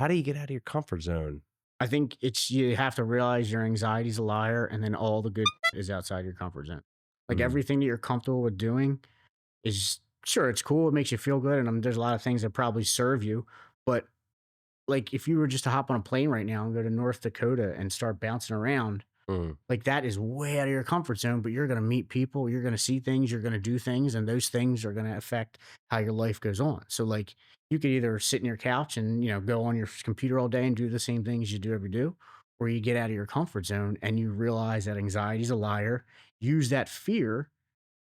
How do you get out of your comfort zone? I think you have to realize your anxiety's a liar, and then all the good is outside your comfort zone. Like Mm, everything that you're comfortable with doing is sure it's cool, it makes you feel good, and there's a lot of things that probably serve you. But like if you were just to hop on a plane right now and go to North Dakota and start bouncing around, mm, like that is way out of your comfort zone, but you're going to meet people, you're going to see things, you're going to do things, and those things are going to affect how your life goes on. So like you could either sit in your couch and, go on your computer all day and do the same things you do every do, or you get out of your comfort zone and you realize that anxiety is a liar, use that fear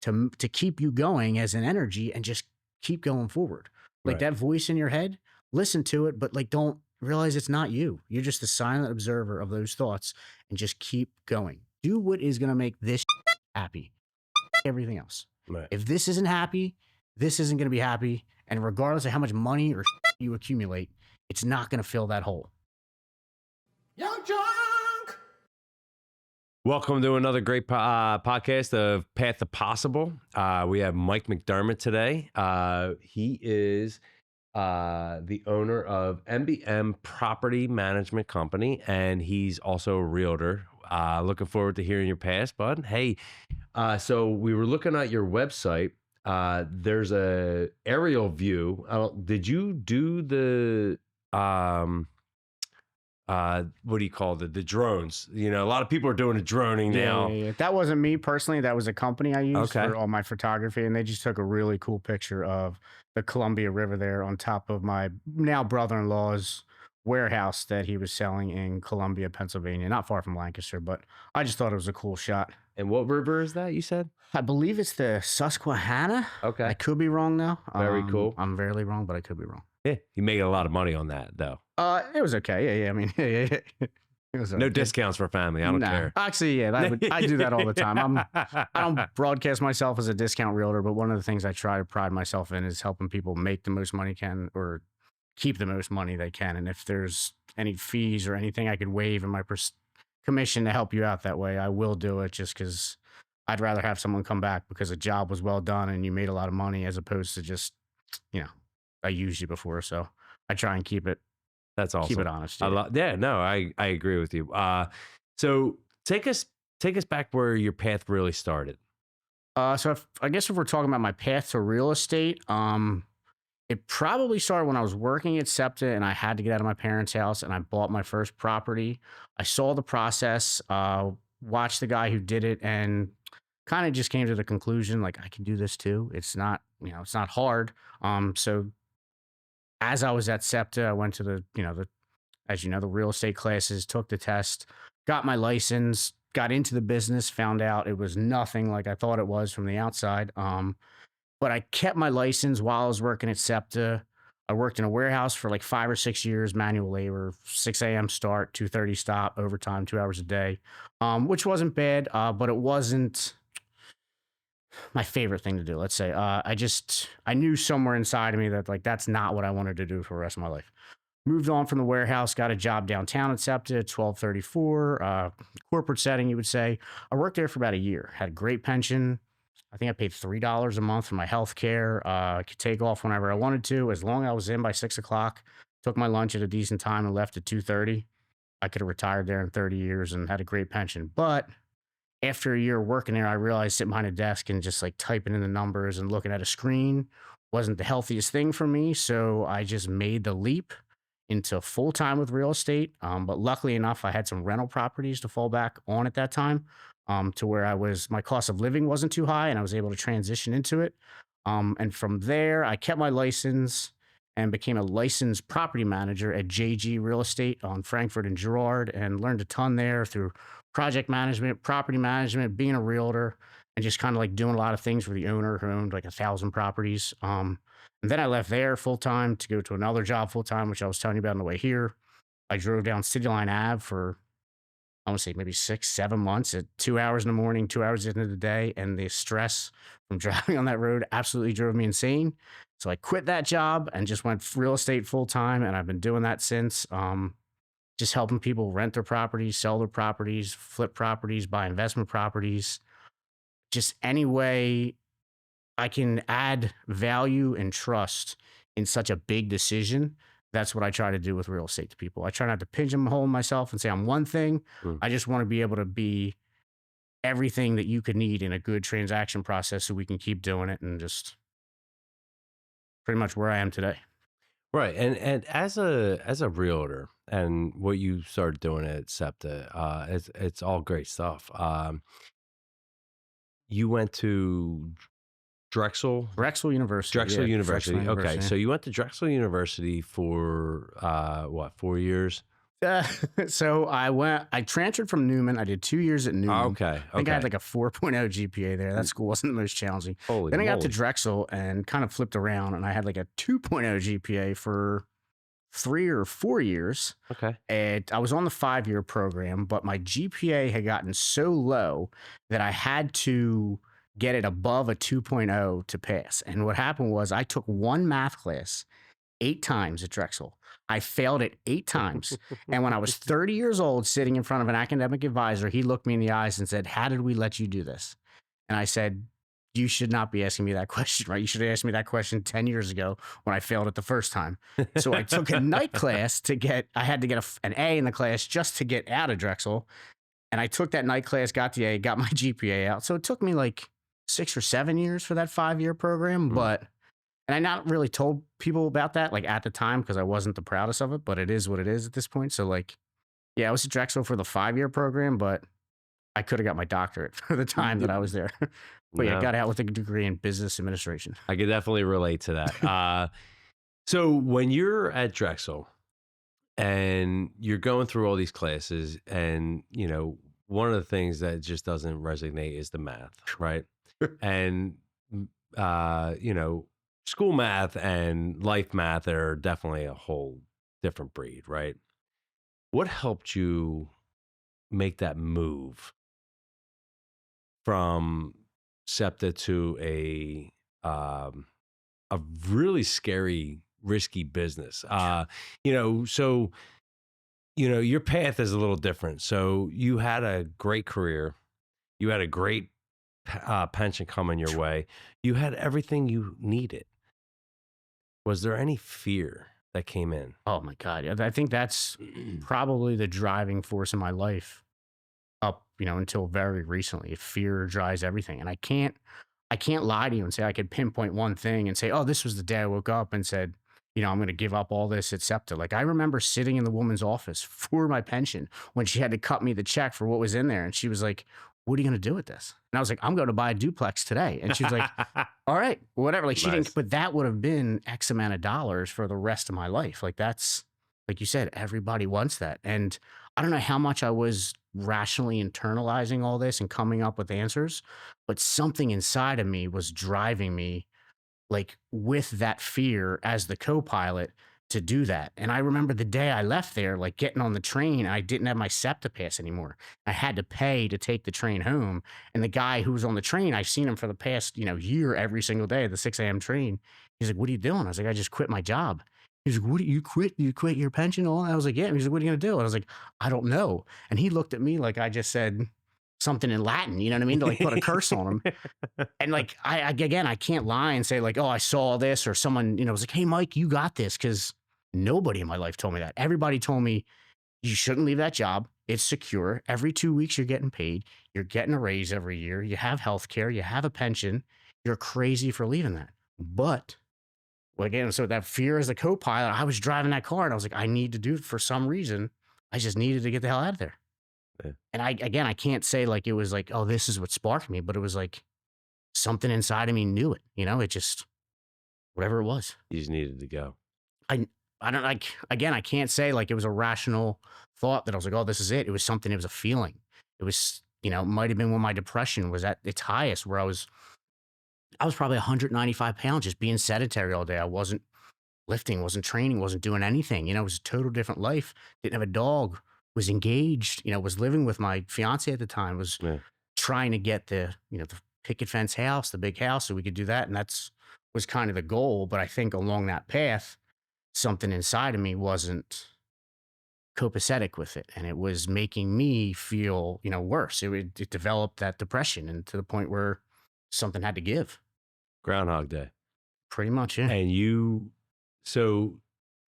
to keep you going as an energy and just keep going forward. Like right. that voice in your head, listen to it, but like don't realize it's not you. You're just a silent observer of those thoughts and just keep going. Do what is going to make this happy. Everything else. Right. If this isn't happy, this isn't going to be happy. And regardless of how much money or you accumulate, it's not going to fill that hole. Young Drunk! Welcome to another great podcast of Path to Possible. We have Mike McDermott today. He is the owner of MBM Property Management Company, and he's also a realtor. Looking forward to hearing your past, bud. Hey, so we were looking at your website. There's a aerial view. Did you do the what do you call it? The drones? You know, a lot of people are doing the droning now. Yeah. That wasn't me personally. That was a company I used Okay. for all my photography. And they just took a really cool picture of the Columbia River there on top of my now brother-in-law's warehouse that he was selling in Columbia, Pennsylvania, not far from Lancaster. But I just thought it was a cool shot. And what river is that, you said? I believe it's the Susquehanna. Okay. I could be wrong though. Very cool. I'm rarely wrong, but I could be wrong. Yeah, you make a lot of money on that, though. It was okay. Yeah. I mean, yeah. It was No okay. discounts for family. I don't care. Actually, yeah, I do that all the time. I don't broadcast myself as a discount realtor, but one of the things I try to pride myself in is helping people make the most money can or keep the most money they can. And if there's any fees or anything I could waive in my commission to help you out that way, I will do it just because I'd rather have someone come back because a job was well done and you made a lot of money as opposed to just, I used you before. So I try and keep it That's awesome. keep it honest. Yeah, no, I agree with you. So take us back where your path really started. I guess if we're talking about my path to real estate, it probably started when I was working at SEPTA and I had to get out of my parents' house and I bought my first property. I saw the process, watched the guy who did it, and kind of just came to the conclusion like I can do this too. It's not, it's not hard. So as I was at SEPTA, I went to the real estate classes, took the test, got my license, got into the business, found out it was nothing like I thought it was from the outside. But I kept my license while I was working at SEPTA. I worked in a warehouse for like 5 or 6 years, manual labor, 6 a.m. start, 2:30 stop, overtime, 2 hours a day, which wasn't bad, but it wasn't my favorite thing to do. Let's say I knew somewhere inside of me that like that's not what I wanted to do for the rest of my life. Moved on from the warehouse, got a job downtown at SEPTA, 1234, corporate setting, you would say. I worked there for about a year, had a great pension. I think I paid $3 a month for my health care. I could take off whenever I wanted to, as long as I was in by 6 o'clock. Took my lunch at a decent time and left at 2:30. I could have retired there in 30 years and had a great pension. But after a year working there, I realized sitting behind a desk and just like typing in the numbers and looking at a screen wasn't the healthiest thing for me. So I just made the leap into full time with real estate. But luckily enough, I had some rental properties to fall back on at that time, to where my cost of living wasn't too high and I was able to transition into it. And from there, I kept my license and became a licensed property manager at JG Real Estate on Frankfurt and Girard and learned a ton there through project management, property management, being a realtor, and just kind of like doing a lot of things for the owner who owned like 1,000 properties. And then I left there full time to go to another job full time, which I was telling you about on the way here. I drove down City Line Ave for, I want to say maybe 6, 7 months at 2 hours in the morning, 2 hours into the day. And the stress from driving on that road absolutely drove me insane. So I quit that job and just went real estate full time. And I've been doing that since, just helping people rent their properties, sell their properties, flip properties, buy investment properties, just any way I can add value and trust in such a big decision That's what I try to do with real estate to people. I try not to pigeonhole myself and say I'm one thing. Mm. I just want to be able to be everything that you could need in a good transaction process so we can keep doing it, and just pretty much where I am today. Right. And as a realtor and what you started doing at SEPTA, it's all great stuff. You went to Drexel Drexel University. Drexel Yeah. Drexel University. Okay. University. So you went to Drexel University for what, 4 years? Uh, I transferred from Newman. I did 2 years at Newman. Okay. I think I had Okay. like a 4.0 GPA there. That school wasn't the most challenging. Holy Then I got to moly. Drexel and kind of flipped around, and I had like a 2.0 GPA for 3 or 4 years. Okay. And I was on the 5-year program, but my GPA had gotten so low that I had to get it above a 2.0 to pass. And what happened was I took one math class 8 times at Drexel. I failed it 8 times. And when I was 30 years old, sitting in front of an academic advisor, he looked me in the eyes and said, "How did we let you do this?" And I said, "You should not be asking me that question, right? You should have asked me that question 10 years ago when I failed it the first time." So I took a night class I had to get an A in the class just to get out of Drexel. And I took that night class, got the A, got my GPA out. So it took me like 6 or 7 years for that 5-year program. Mm. And I not really told people about that like at the time because I wasn't the proudest of it, but it is what it is at this point. So like, yeah, I was at Drexel for the 5-year program, but I could have got my doctorate for the time that I was there. But yeah, No, got out with a degree in business administration. I could definitely relate to that. So when you're at Drexel and you're going through all these classes, and one of the things that just doesn't resonate is the math, right? And you know, school math and life math are definitely a whole different breed, right? What helped you make that move from SEPTA to a really scary, risky business? So your path is a little different. So you had a great career, you had a great pension coming your way, you had everything you needed. Was there any fear that came in? Oh my God. Yeah, I think that's probably the driving force in my life up, until very recently. Fear drives everything. And I can't lie to you and say I could pinpoint one thing and say, "Oh, this was the day I woke up and said, I'm going to give up all this at SEPTA." Like I remember sitting in the woman's office for my pension when she had to cut me the check for what was in there. And she was like, "What are you going to do with this?" And I was like, "I'm going to buy a duplex today." And she was like, "All right, whatever." Like she Nice. didn't, but that would have been X amount of dollars for the rest of my life. Like that's, like you said, everybody wants that. And I don't know how much I was rationally internalizing all this and coming up with answers, but something inside of me was driving me like with that fear as the co-pilot to do that. And I remember the day I left there, like getting on the train, I didn't have my SEPTA pass anymore. I had to pay to take the train home. And the guy who was on the train, I've seen him for the past, year every single day, the 6 a.m. train. He's like, "What are you doing?" I was like, "I just quit my job." He's like, "What do you quit? You quit your pension?" All I was like, "Yeah." And he's like, "What are you gonna do?" And I was like, "I don't know." And he looked at me like I just said something in Latin, you know what I mean? To like put a curse on him. And like, again, I can't lie and say like, "Oh, I saw this," or someone, was like, "Hey, Mike, you got this." Cause nobody in my life told me that. Everybody told me you shouldn't leave that job. It's secure. Every 2 weeks, you're getting paid. You're getting a raise every year. You have health care. You have a pension. You're crazy for leaving that. But well, again, so that fear as a co-pilot, I was driving that car and I was like, I need to do it for some reason. I just needed to get the hell out of there. Yeah. And I can't say like it was like, "Oh, this is what sparked me," but it was like something inside of me knew it, it just, whatever it was. You just needed to go. I, I don't like, again, I can't say like it was a rational thought that I was like, "Oh, this is it." It was something, it was a feeling. It was, might have been when my depression was at its highest where I was probably 195 pounds just being sedentary all day. I wasn't lifting, wasn't training, wasn't doing anything. It was a total different life. Didn't have a dog, was engaged, was living with my fiance at the time, was Yeah. trying to get the picket fence house, the big house, so we could do that. And was kind of the goal. But I think along that path, something inside of me wasn't copacetic with it. And it was making me feel, worse. It developed that depression and to the point where something had to give. Groundhog Day. Pretty much, yeah. And so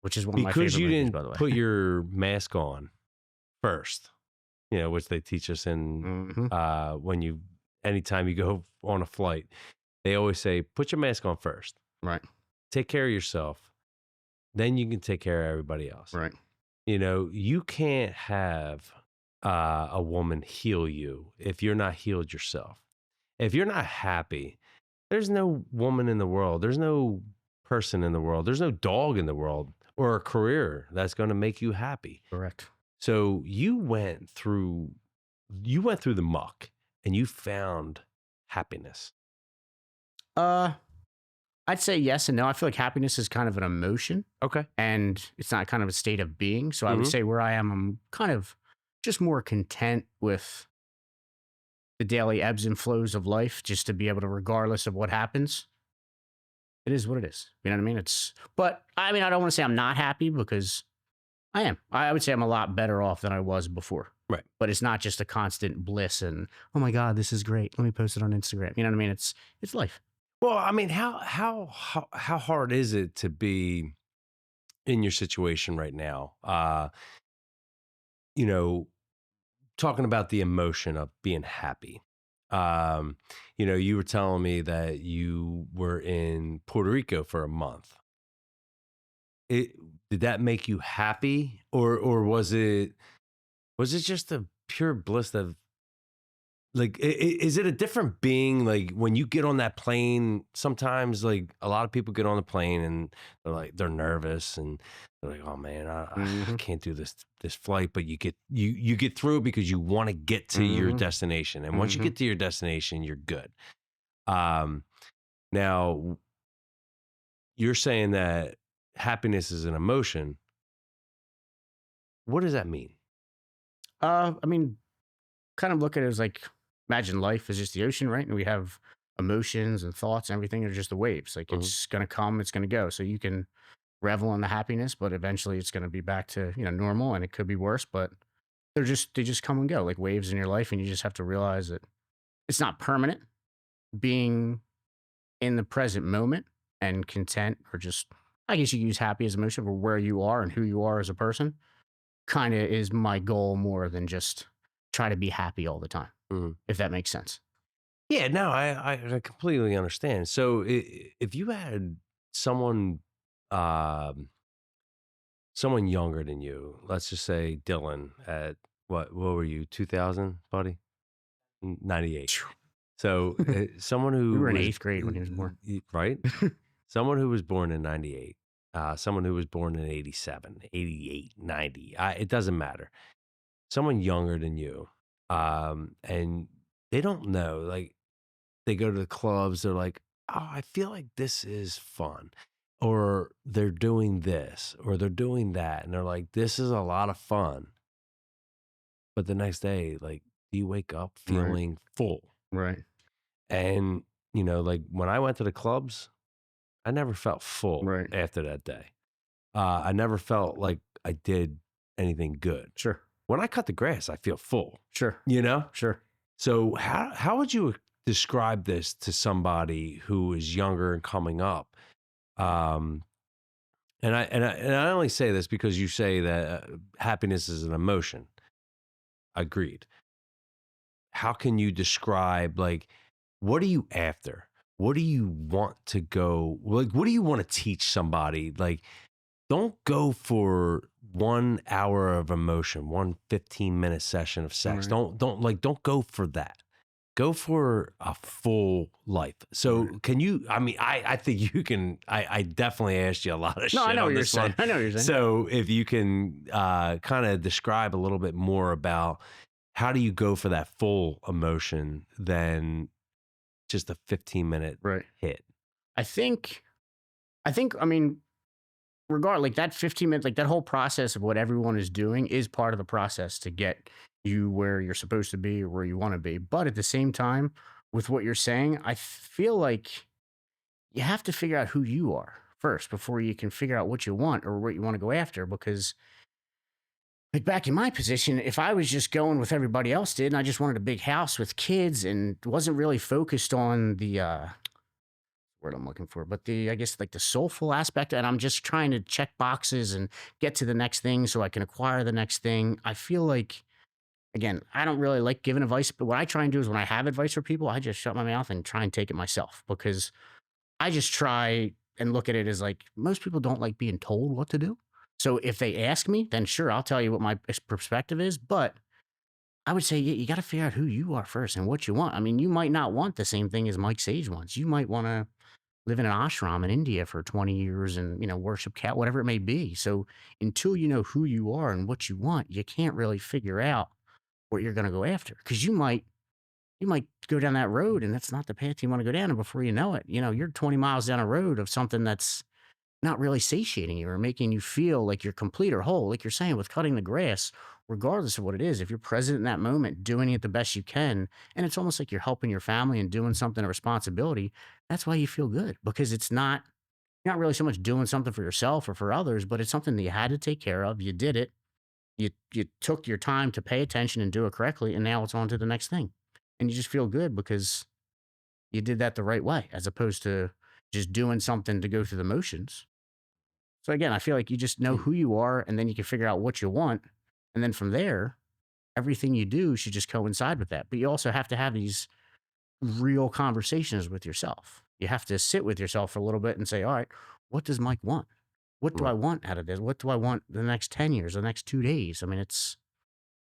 which is one of my Because favorite you movies, by didn't the way. put your mask on first, which they teach us in when anytime you go on a flight, they always say, put your mask on first. Right. Take care of yourself. Then you can take care of everybody else. Right. You can't have a woman heal you if you're not healed yourself. If you're not happy, there's no woman in the world. There's no person in the world. There's no dog in the world or a career that's going to make you happy. Correct. So you went through the muck and you found happiness. I'd say yes and no. I feel like happiness is kind of an emotion. Okay. And it's not kind of a state of being. So I would say where I am, I'm kind of just more content with the daily ebbs and flows of life, just to be able to, regardless of what happens, it is what it is. You know what I mean? But I mean, I don't want to say I'm not happy, because I am. I would say I'm a lot better off than I was before. Right. But it's not just a constant bliss and, oh my God, this is great, let me post it on Instagram. You know what I mean? It's life. Well, I mean, how hard is it to be in your situation right now? Talking about the emotion of being happy. You were telling me that you were in Puerto Rico for a month. Did that make you happy, or was it just a pure bliss of, like, is it a different being? Like, when you get on that plane, sometimes, like, a lot of people get on the plane and they're nervous and they're like, oh man, I can't do this flight. But you get through because you want to get to your destination. And once you get to your destination, you're good. Now you're saying that happiness is an emotion. What does that mean? I mean, kind of look at it as like, imagine life is just the ocean, right? And we have emotions and thoughts and everything are just the waves. Like, it's going to come, it's going to go. So you can revel in the happiness, but eventually it's going to be back to, normal, and it could be worse, but they just come and go like waves in your life. And you just have to realize that it's not permanent. Being in the present moment and content, or just, I guess you could use happy as emotion, for where you are and who you are as a person, kind of is my goal, more than just try to be happy all the time. If that makes sense. Yeah, no, I completely understand. So if you had someone someone younger than you, let's just say Dylan, at what were you, 2000, buddy? 98. So someone who We were in was 8th grade when he was born. Right? Someone who was born in 98, someone who was born in 87, 88, 90, it doesn't matter. Someone younger than you, and they don't know, like, they go to the clubs, they're like, oh, I feel like this is fun. Or they're doing this, or they're doing that. And they're like, this is a lot of fun. But the next day, like, you wake up feeling full. Right. And, like, when I went to the clubs, I never felt full after that day. I never felt like I did anything good. Sure. When I cut the grass, I feel full. Sure. Sure. So how would you describe this to somebody who is younger and coming up? And I only say this because you say that happiness is an emotion. Agreed. How can you describe, like, what are you after? What do you want to go? Like, what do you want to teach somebody? Like, don't go for 1 hour of emotion, 15-minute session of sex. Don't go for that. Go for a full life. So can you, I mean, I think you can, I definitely asked you a lot of shit. I know on what you're this saying. one. I know what you're saying. So if you can kind of describe a little bit more about how do you go for that full emotion than just a 15-minute hit? I think, I mean, like that 15 minutes, like that whole process of what everyone is doing is part of the process to get you where you're supposed to be or where you want to be. But at the same time, with what you're saying, I feel like you have to figure out who you are first before you can figure out what you want or what you want to go after. Because, like, back in my position, if I was just going with everybody else did, and I just wanted a big house with kids and wasn't really focused on the word I'm looking for, but I guess like the soulful aspect, and I'm just trying to check boxes and get to the next thing so I can acquire the next thing. I feel like, again, I don't really like giving advice, but what I try and do is when I have advice for people, I just shut my mouth and try and take it myself because I just try and look at it as like most people don't like being told what to do. So if they ask me, then sure, I'll tell you what my perspective is. But I would say you got to figure out who you are first and what you want. I mean, you might not want the same thing as Mike Sage wants. You might want to live in an ashram in India for 20 years and, worship cat, whatever it may be. So until you know who you are and what you want, you can't really figure out what you're going to go after because you might go down that road and that's not the path you want to go down. And before you know it, you're 20 miles down a road of something that's not really satiating you or making you feel like you're complete or whole. Like you're saying with cutting the grass, regardless of what it is, if you're present in that moment, doing it the best you can, and it's almost like you're helping your family and doing something, a responsibility, that's why you feel good because it's not, you're not really so much doing something for yourself or for others, but it's something that you had to take care of. You did it. You took your time to pay attention and do it correctly, and now it's on to the next thing. And you just feel good because you did that the right way, as opposed to just doing something to go through the motions. So again, I feel like you just know who you are, and then you can figure out what you want, and then from there, everything you do should just coincide with that. But you also have to have these real conversations with yourself. You have to sit with yourself for a little bit and say, all right, what does Mike want? What do I want out of this? What do I want the next 10 years, the next 2 days? I mean,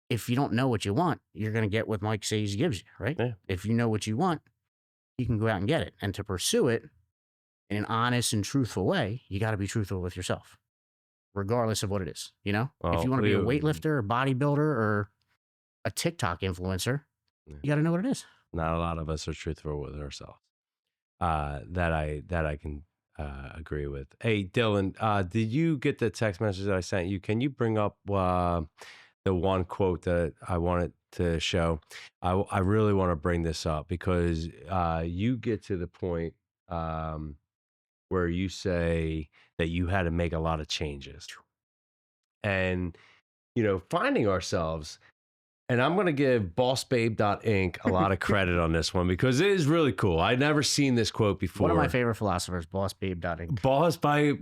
if you don't know what you want, you're going to get what Mike says gives you, right? Yeah. If you know what you want, you can go out and get it. And to pursue it in an honest and truthful way, you got to be truthful with yourself, regardless of what it is. If Well, you want to be a weightlifter, a bodybuilder, or a TikTok influencer, you got to know what it is. Not a lot of us are truthful with ourselves. That I can agree with. Hey, Dylan, did you get the text message that I sent you? Can you bring up the one quote that I wanted to show? I really want to bring this up because you get to the point where you say that you had to make a lot of changes. And, finding ourselves, and I'm going to give bossbabe.inc a lot of credit on this one because it is really cool. I'd never seen this quote before. One of my favorite philosophers, bossbabe.inc.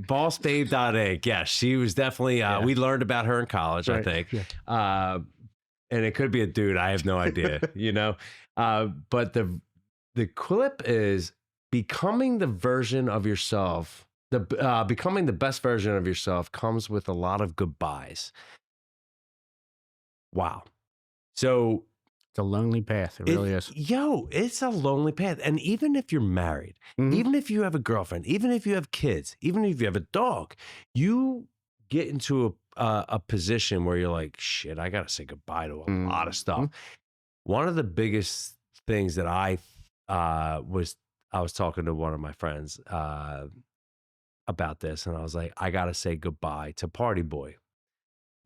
Bossbabe.inc. Yes, she was definitely, we learned about her in college, Right. I think. Yeah. And it could be a dude. I have no idea, But the clip is becoming the version of yourself. Becoming the best version of yourself comes with a lot of goodbyes. Wow. So It's a lonely path. It really is. It's a lonely path. And even if you're married, even if you have a girlfriend, even if you have kids, even if you have a dog, you get into a position where you're like, shit, I got to say goodbye to a lot of stuff. One of the biggest things that I was talking to one of my friends about this, and I was like, I got to say goodbye to Party Boy.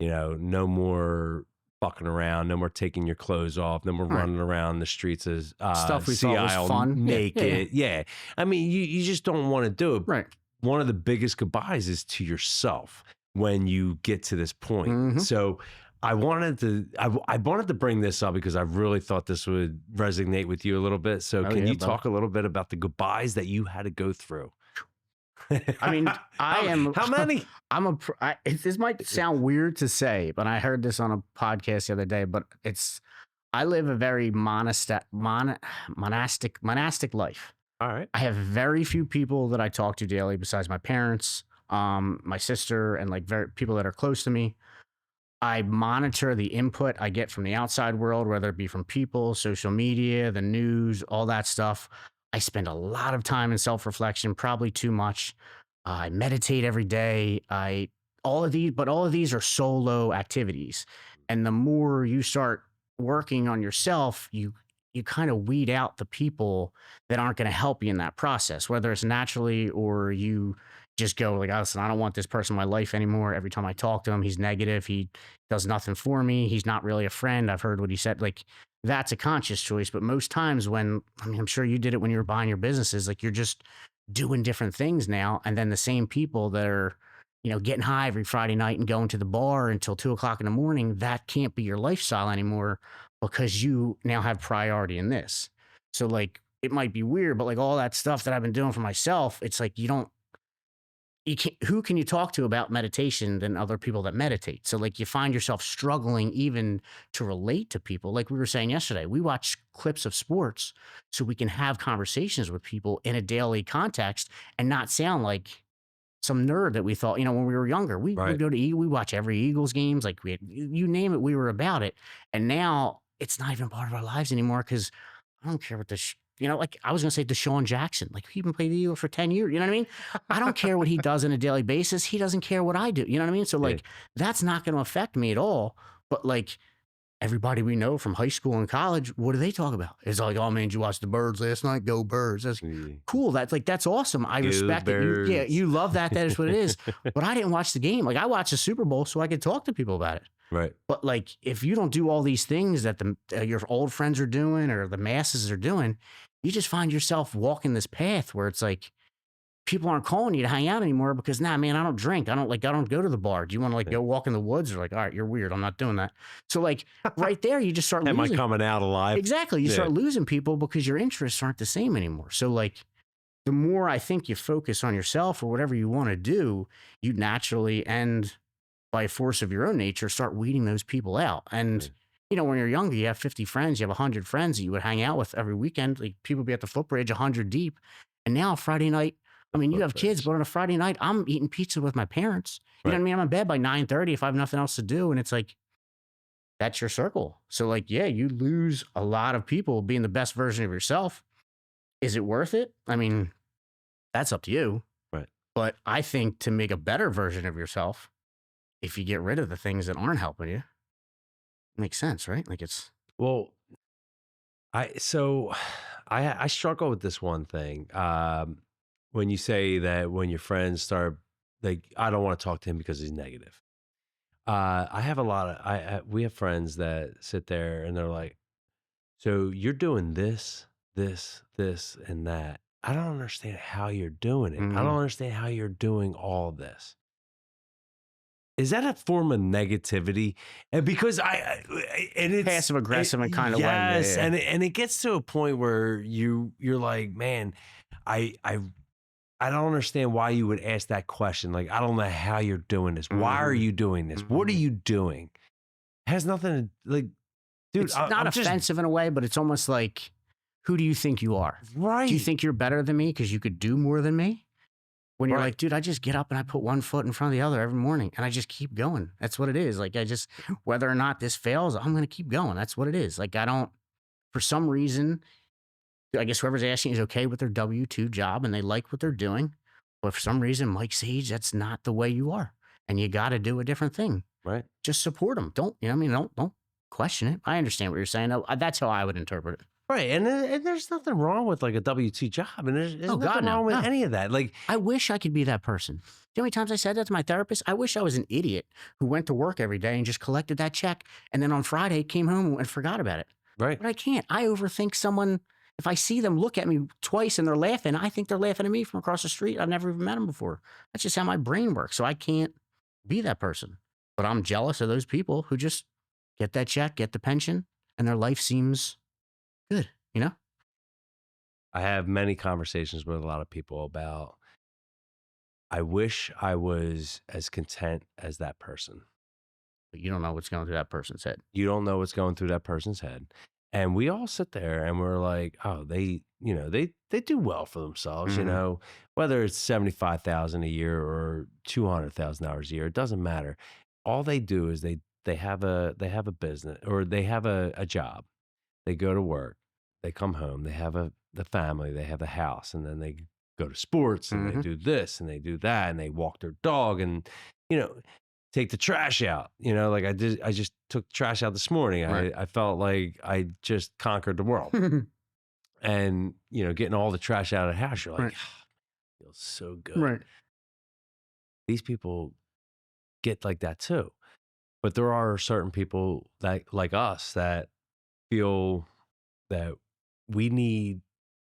No more fucking around, no more taking your clothes off, no more running around the streets as Stuff we sea thought was aisle fun. naked. Yeah. I mean, you just don't want to do it. Right. One of the biggest goodbyes is to yourself when you get to this point. So I wanted to bring this up because I really thought this would resonate with you a little bit. So can you talk a little bit about the goodbyes that you had to go through? I mean, how many? This might sound weird to say, but I heard this on a podcast the other day, but I live a very monastic life. All right. I have very few people that I talk to daily besides my parents, my sister, and like people that are close to me. I monitor the input I get from the outside world, whether it be from people, social media, the news, all that stuff. I spend a lot of time in self-reflection, probably too much. I meditate every day. All of these are solo activities. And the more you start working on yourself, you kind of weed out the people that aren't going to help you in that process, whether it's naturally or you just go like, listen, I don't want this person in my life anymore. Every time I talk to him, he's negative. He does nothing for me. He's not really a friend. I've heard what he said. Like, that's a conscious choice. But most times I'm sure you did it when you were buying your businesses, like you're just doing different things now. And then the same people that are, getting high every Friday night and going to the bar until 2:00 in the morning, that can't be your lifestyle anymore because you now have priority in this. So like, it might be weird, but like all that stuff that I've been doing for myself, it's like you can't, who can you talk to about meditation than other people that meditate? So like you find yourself struggling even to relate to people. Like we were saying yesterday, we watch clips of sports so we can have conversations with people in a daily context and not sound like some nerd that we thought, when we were younger. We Right. would go to we watch every Eagles games, like we had, you name it, we were about it. And now it's not even part of our lives anymore because I don't care what like I was gonna say Deshaun Jackson, like he even played the Eagles for 10 years. You know what I mean? I don't care what he does on a daily basis. He doesn't care what I do. You know what I mean? So Yeah. like that's not gonna affect me at all. But like everybody we know from high school and college, what do they talk about? It's like, oh man, did you watch the Birds last night? Go Birds. That's cool. That's awesome. I Go respect it. Birds. You love that. That is what it is. But I didn't watch the game. Like I watched the Super Bowl so I could talk to people about it. Right. But like if you don't do all these things that your old friends are doing or the masses are doing, you just find yourself walking this path where it's like people aren't calling you to hang out anymore because nah, man, I don't drink. I don't go to the bar. Do you want to go walk in the woods? Or like, all right, you're weird. I'm not doing that. So like right there, you just start Am losing. I coming out alive? Exactly. You start losing people because your interests aren't the same anymore. So like the more I think you focus on yourself or whatever you want to do, you naturally and by force of your own nature, start weeding those people out. And when you're younger, you have 50 friends, you have 100 friends that you would hang out with every weekend. Like people be at the footbridge 100 deep. And now Friday night, you have kids, but on a Friday night, I'm eating pizza with my parents. You know what I mean? I'm in bed by 9:30 if I have nothing else to do. And it's like, that's your circle. So like, yeah, you lose a lot of people being the best version of yourself. Is it worth it? I mean, that's up to you. Right. But I think to make a better version of yourself, if you get rid of the things that aren't helping you, it makes sense, right? Like it's well, I struggle with this one thing. When you say that when your friends start like, I don't want to talk to him because he's negative. I have a lot of we have friends that sit there and they're like, so you're doing this, and that. I don't understand how you're doing it. I don't understand how you're doing all this. Is that a form of negativity? And because and it's passive aggressive and kind of yes, way. Yeah. and it gets to a point where you're like, man, I don't understand why you would ask that question. Like, I don't know how you're doing this. Why are you doing this? What are you doing? It has nothing to like, dude. It's not offensive in a way, but it's almost like, who do you think you are? Right. Do you think you're better than me because you could do more than me? When you're like, dude, I just get up and I put one foot in front of the other every morning and I just keep going. That's what it is. Like, whether or not this fails, I'm going to keep going. That's what it is. Like, for some reason, I guess whoever's asking is okay with their W-2 job and they like what they're doing. But for some reason, Mike Sage, that's not the way you are. And you got to do a different thing. Right. Just support them. Don't question it. I understand what you're saying. That's how I would interpret it. Right. And there's nothing wrong with like a W-2 job. And there's nothing wrong with any of that. Like, I wish I could be that person. Do you know how many times I said that to my therapist? I wish I was an idiot who went to work every day and just collected that check. And then on Friday came home and forgot about it. Right. But I can't. I overthink someone. If I see them look at me twice and they're laughing, I think they're laughing at me from across the street. I've never even met them before. That's just how my brain works. So I can't be that person. But I'm jealous of those people who just get that check, get the pension, and their life seems good, I have many conversations with a lot of people about, I wish I was as content as that person. But you don't know what's going through that person's head. You don't know what's going through that person's head. And we all sit there and we're like, oh, they do well for themselves, whether it's $75,000 a year or $200,000 a year, it doesn't matter. All they do is they have a business or they have a job. They go to work, they come home, they have the family, they have the house, and then they go to sports and they do this and they do that and they walk their dog and, take the trash out. Like I just took the trash out this morning. Right. I felt like I just conquered the world. And, getting all the trash out of the house, you're like, feels so good. Right. These people get like that too. But there are certain people that like us that feel that we need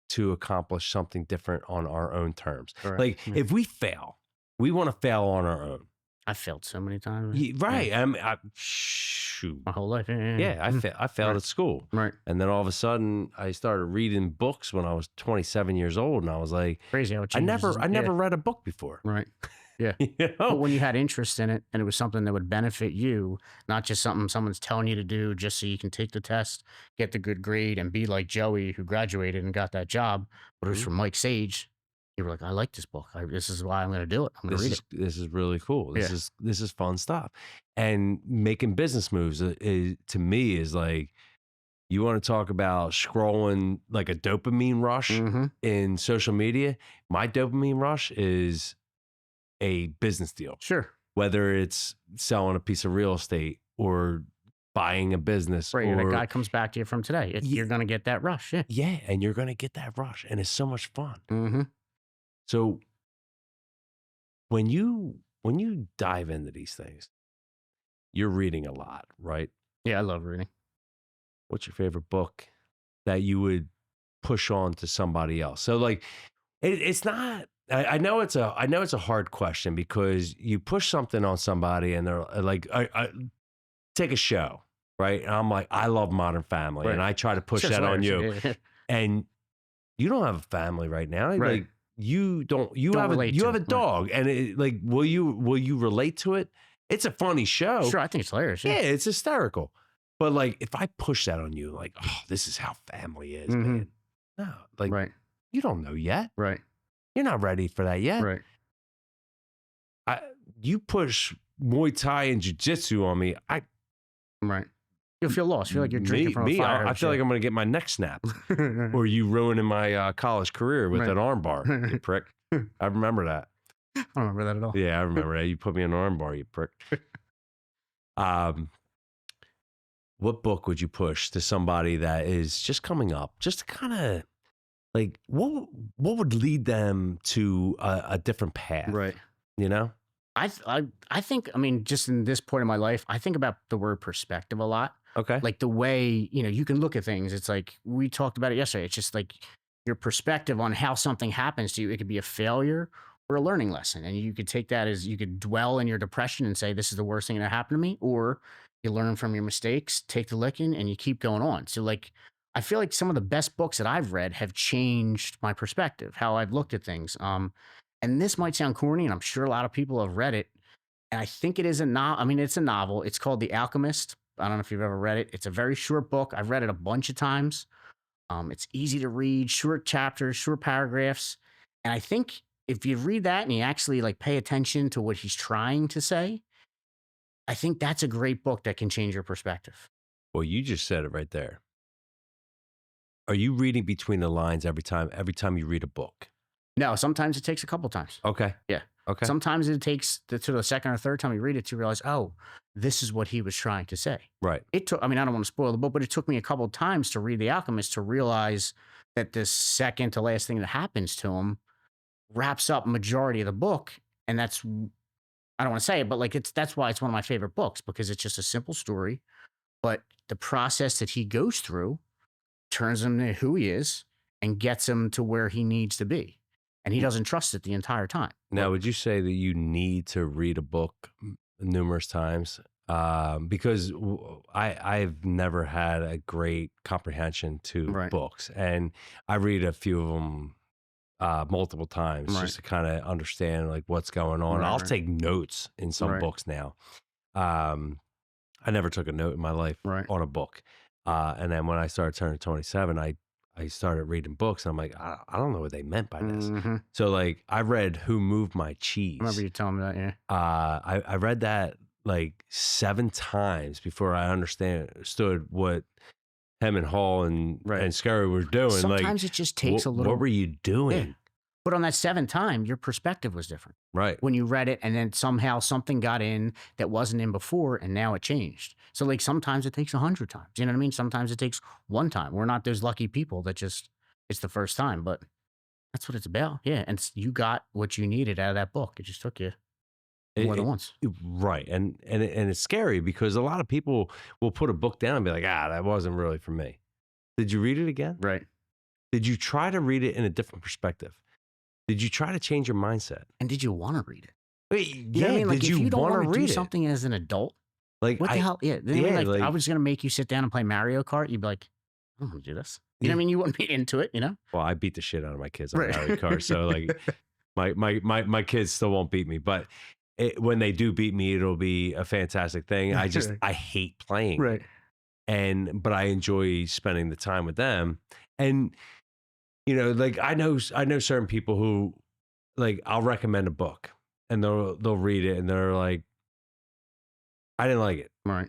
to accomplish something different on our own terms. Correct. Like if we fail, we want to fail on our own. I failed so many times. Right. Yeah. shoot. My whole life. Yeah. Yeah, I failed Right. at school. Right. And then all of a sudden I started reading books when I was 27 years old. And I was like, Crazy how it I changes. never read a book before. Right. Yeah. You But know? when you had interest in it and it was something that would benefit you, not just something someone's telling you to do just so you can take the test, get the good grade, and be like Joey who graduated and got that job, but it was Mhm. from Mike Sage. You were like, I like this book. This is why I'm going to do it. I'm going to read it. This is really cool. Yeah. This is fun stuff. And making business moves is to me is like, you want to talk about scrolling like a dopamine rush Mm-hmm. in social media. My dopamine rush is a business deal, Sure. whether it's selling a piece of real estate or buying a business, Right. or That guy comes back to you from today. Ye- You're going to get that rush. Yeah. yeah, and you're going to get that rush, and it's so much fun. Mm-hmm. So when you dive into these things, you're reading a lot, right? Yeah. I love reading. What's your favorite book that you would push on to somebody else? So like, it's not. I know it's a hard question because you push something on somebody and they're like, I take a show, right? And I'm like, I love Modern Family, and Right. I try to push Shit's that on hilarious. you, Yeah. and you don't have a family right now, Right. like you don't. You Don't have relate you to have a it, right. dog, and it, like, will you relate to it? It's a funny show. Sure. I think it's hilarious. Yeah, Yeah. it's hysterical. But like, if I push that on you, like, oh, this is how family is, Mhm. man. No, like, Right. you don't know yet. Right. You're not ready for that yet. Right. You push Muay Thai and Jiu-Jitsu on me, Right. You'll feel lost. Feel like you're drinking from a fire I hose. feel like I'm going to get my neck snapped, or you ruining my college career with Right. an arm bar, you prick. I remember that. I don't remember that at all. Yeah, I remember that. You put me in an arm bar, you prick. What book would you push to somebody that is just coming up, just to kind of like, what would lead them to a different path? Right. You know? I think, I mean, just in this point in my life, I think about the word perspective a lot. Okay. Like the way, you can look at things. It's like we talked about it yesterday. It's just like your perspective on how something happens to you. It could be a failure or a learning lesson. And you could take that as you could dwell in your depression and say, this is the worst thing that happened to me. Or you learn from your mistakes, take the licking, and you keep going on. So like, I feel like some of the best books that I've read have changed my perspective, how I've looked at things. And this might sound corny, and I'm sure a lot of people have read it. And I think it is a novel. I mean, it's a novel. It's called The Alchemist. I don't know if you've ever read it. It's a very short book. I've read it a bunch of times. It's easy to read, short chapters, short paragraphs. And I think if you read that and you actually like pay attention to what he's trying to say, I think that's a great book that can change your perspective. Well, you just said it right there. Are you reading between the lines every time you read a book? No, sometimes it takes a couple times. Okay. Yeah. Okay. Sometimes it takes to the second or third time you read it to realize, oh, this is what he was trying to say. Right. It took, I mean, I don't want to spoil the book, but it took me a couple of times to read The Alchemist to realize that this second to last thing that happens to him wraps up majority of the book. And that's, I don't want to say it, but like that's why it's one of my favorite books, because it's just a simple story, but the process that he goes through turns him to who he is and gets him to where he needs to be. And he doesn't trust it the entire time. Now, would you say that you need to read a book numerous times? Because I've never had a great comprehension to Right. books, and I read a few of them multiple times Right. just to kind of understand like what's going on. Right, I'll right. take notes in some Right. books now. I never took a note in my life Right. on a book, and then when I started turning 27, I started reading books, and I'm like, I don't know what they meant by this. Mhm. So like, I read Who Moved My I Cheese. remember you telling me that, yeah. I read that like 7 times before I understood what him and Hall and Right. Scurry were doing. Sometimes like, it just takes a little. What were you doing? Yeah. But on that 7th time, your perspective was different. Right. When you read it and then somehow something got in that wasn't in before and now it changed. So like sometimes it takes 100 times. You know what I mean? Sometimes it takes 1 time. We're not those lucky people that just, it's the first time, but that's what it's about. Yeah. And you got what you needed out of that book. It just took you more than once. Right. And it's scary because a lot of people will put a book down and be like, that wasn't really for me. Did you read it again? Right. Did you try to read it in a different perspective? Did you try to change your mindset? And did you want to read it? Wait, You know what I mean? Like did if you you don't want to want to do read it? something as an adult, Like What the hell? Yeah. I mean, like, I like was gonna make you sit down and play Mario Kart. You'd be like, I don't want to do this. You know what I yeah. mean? You wouldn't be into it, you know? Well, I beat the shit out of my kids on Right. Mario Kart, so like my kids still won't beat me, but when they do beat me, it'll be a fantastic thing. Right. I hate playing it, Right. but I enjoy spending the time with them. And like I know certain people who like I'll recommend a book and they'll read it and they're like, I didn't like it. Right.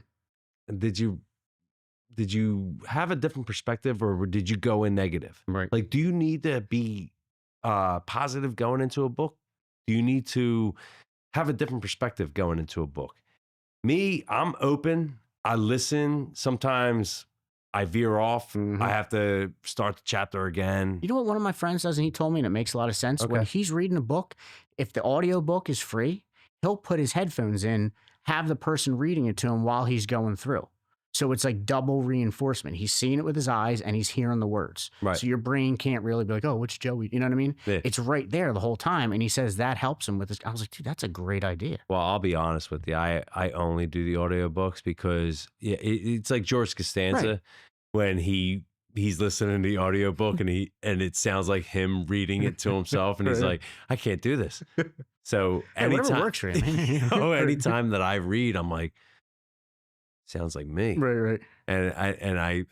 Did you have a different perspective or did you go in negative? Right. Like, do you need to be positive going into a book? Do you need to have a different perspective going into a book? Me, I'm open. I listen. Sometimes I veer off. I have to start the chapter again. You know what one of my friends does, and he told me, and it makes a lot of sense. When Okay. he's reading a book, if the audio book is free, he'll put his headphones in, have the person reading it to him while he's going through. So it's like double reinforcement. He's seeing it with his eyes and he's hearing the words. Right. So your brain can't really be like, oh, which Joey? You know what I mean? Yeah. It's right there the whole time. And he says that helps him with this. I was like, dude, that's a great idea. Well, I'll be honest with you. I only do the audiobooks because it's like George Costanza Right. when he's listening to the audiobook and it sounds like him reading it to himself and he's Right. like, I can't do this. So Hey, whatever anytime works for you, man. anytime that I read, I'm like, sounds like me. Right. And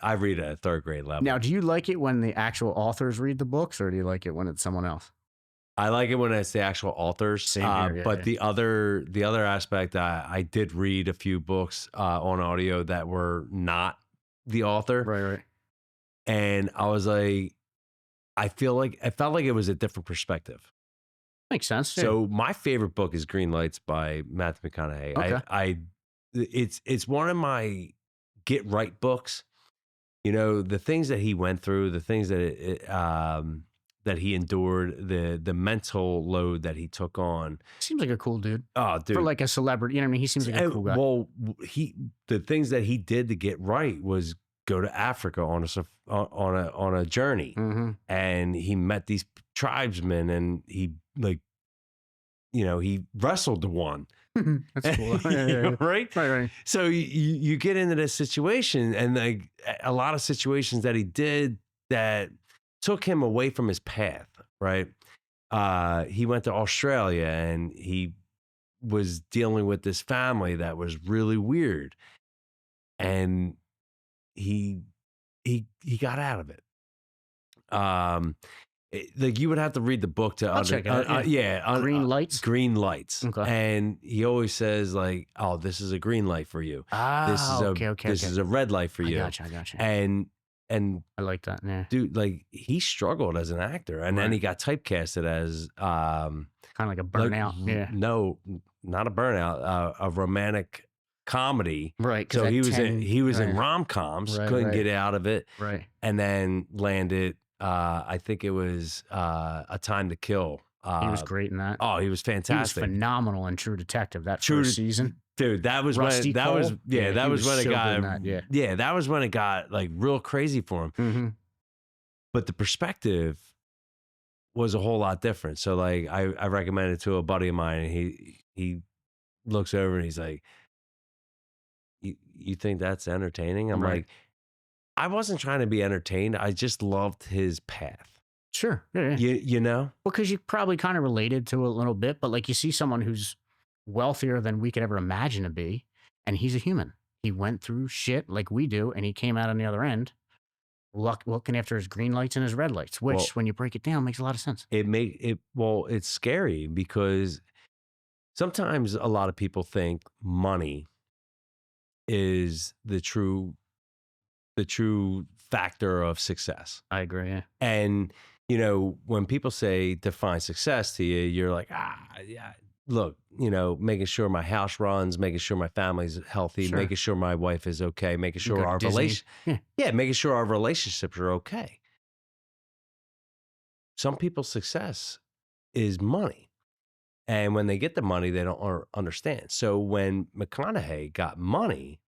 I read at a third grade level. Now, do you like it when the actual authors read the books, or do you like it when it's someone else? I like it when it's the actual authors. Same here, yeah, but yeah. the other aspect, I did read a few books on audio that were not the author. Right. And I was like, I felt like it was a different perspective. Makes sense. Yeah. So my favorite book is Green Lights by Matthew McConaughey. Okay. It's one of my get right books. The things that he went through, the things that he endured, the mental load that he took on. Seems like a cool dude. Oh, dude. For like a celebrity, you know what I mean? He seems like a cool guy. Well, the things that he did to get right was go to Africa on a journey, and he met these tribesmen, and he he wrestled the one. That's cool. Yeah. Right. So you get into this situation, and like a lot of situations that he did that took him away from his path. Right. He went to Australia and he was dealing with this family that was really weird, and he got out of it. Like you would have to read the book to check it out, Green Lights. Green Lights. Okay. And he always says like, "Oh, this is a green light for you. This is okay. is a red light for you." I gotcha. And I like that. Yeah. dude, like he struggled as an actor, and then he got typecasted as kind of like a burnout. Yeah. No, not a burnout. A romantic comedy. Right. So he was in rom-coms, couldn't get out of it. Right. And then landed I think it was A Time to Kill. He was great in that. Oh, he was fantastic. He was phenomenal in True Detective that first season. Dude, that was Rusty when that Cole? was that was when it so got good in that, that was when it got like real crazy for him. Mm-hmm. But the perspective was a whole lot different. So like I recommended it to a buddy of mine, and he looks over and he's like, you think that's entertaining? I'm Right. like, I wasn't trying to be entertained. I just loved his path. Sure. Yeah. You know? Because you probably kind of related to it a little bit, but like you see someone who's wealthier than we could ever imagine to be, and he's a human. He went through shit like we do, and he came out on the other end looking after his green lights and his red lights, which Well, when you break it down makes a lot of sense. It's scary because sometimes a lot of people think money is the true factor of success. I agree. Yeah. And when people say define success to you, you're like, yeah, look, making sure my house runs, making sure my family's healthy, Sure. making sure my wife is okay, making You sure go to our Disney. making sure our relationships are okay. Some people's success is money. And when they get the money, they don't understand. So when McConaughey got money,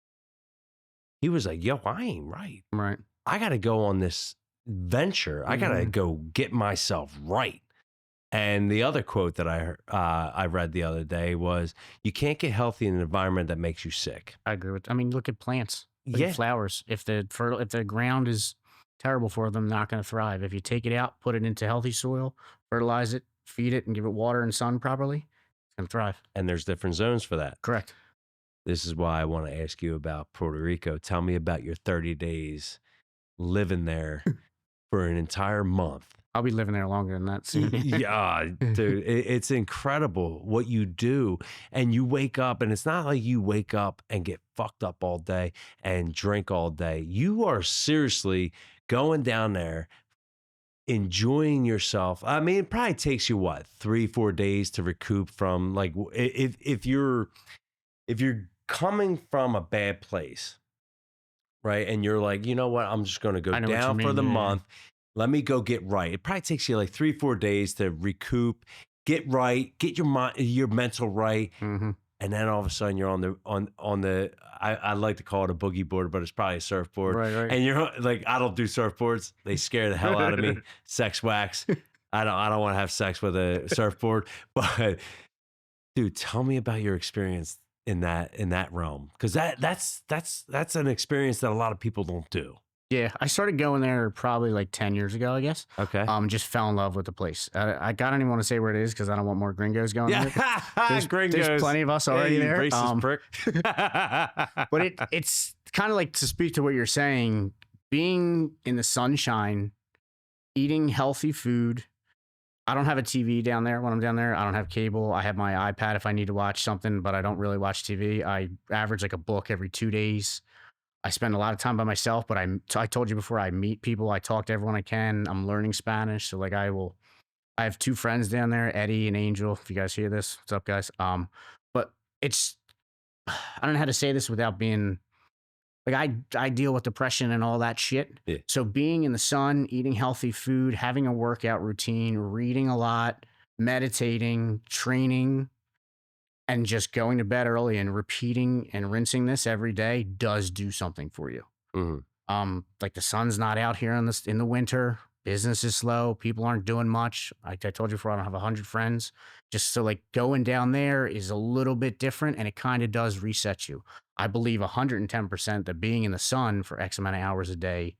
he was like, yo, I ain't right. Right. I got to go on this venture. I got to go get myself right. And the other quote that I read the other day was, "You can't get healthy in an environment that makes you sick." I agree with. I mean, look at plants. Look at Yeah, flowers. If the ground is terrible for them, they're not going to thrive. If you take it out, put it into healthy soil, fertilize it, feed it, and give it water and sun properly, it's going to thrive. and there's different zones for that. Correct. This is why I want to ask you about Puerto Rico. Tell me about your 30 days living there for an entire month. I'll be living there longer than that soon. Yeah, dude, it's incredible what you do. And you wake up, and it's not like you wake up and get fucked up all day and drink all day. You are seriously going down there, enjoying yourself. I mean, it probably takes you what, 3-4 days to recoup from, like, if you're coming from a bad place, right? And you're like, you know what? I'm just going to go I know what you down for mean, the yeah. month. Let me go get right. It probably takes you like 3-4 days to recoup, get right, get your mental right. Mm-hmm. And then all of a sudden you're on the I like to call it a boogie board, but it's probably a surfboard. Right. And you're like, I don't do surfboards. They scare the hell out of me. Sex wax. I don't want to have sex with a surfboard. But dude, tell me about your experience in that realm. Because that's an experience that a lot of people don't do. Yeah, I started going there probably like 10 years ago, I guess. Okay. Just fell in love with the place. I don't even want to say where it is because I don't want more gringos going there. Yeah, There's plenty of us already there. Racist prick. But it's kind of like, to speak to what you're saying, being in the sunshine, eating healthy food. I don't have a TV down there when I'm down there. I don't have cable. I have my iPad if I need to watch something, but I don't really watch TV. I average like a book every 2 days. I spend a lot of time by myself, but I told you before, I meet people. I talk to everyone I can. I'm learning Spanish. So like I have 2 friends down there, Eddie and Angel. If you guys hear this, what's up, guys? But it's, I don't know how to say this without being like, I deal with depression and all that shit. Yeah. So being in the sun, eating healthy food, having a workout routine, reading a lot, meditating, training, and just going to bed early and repeating and rinsing this every day does do something for you. Mhm. Like the sun's not out here in the winter. Business is slow. People aren't doing much. Like I told you before, I don't have 100 friends. Just so like going down there is a little bit different, and it kind of does reset you. I believe 110% that being in the sun for X amount of hours a day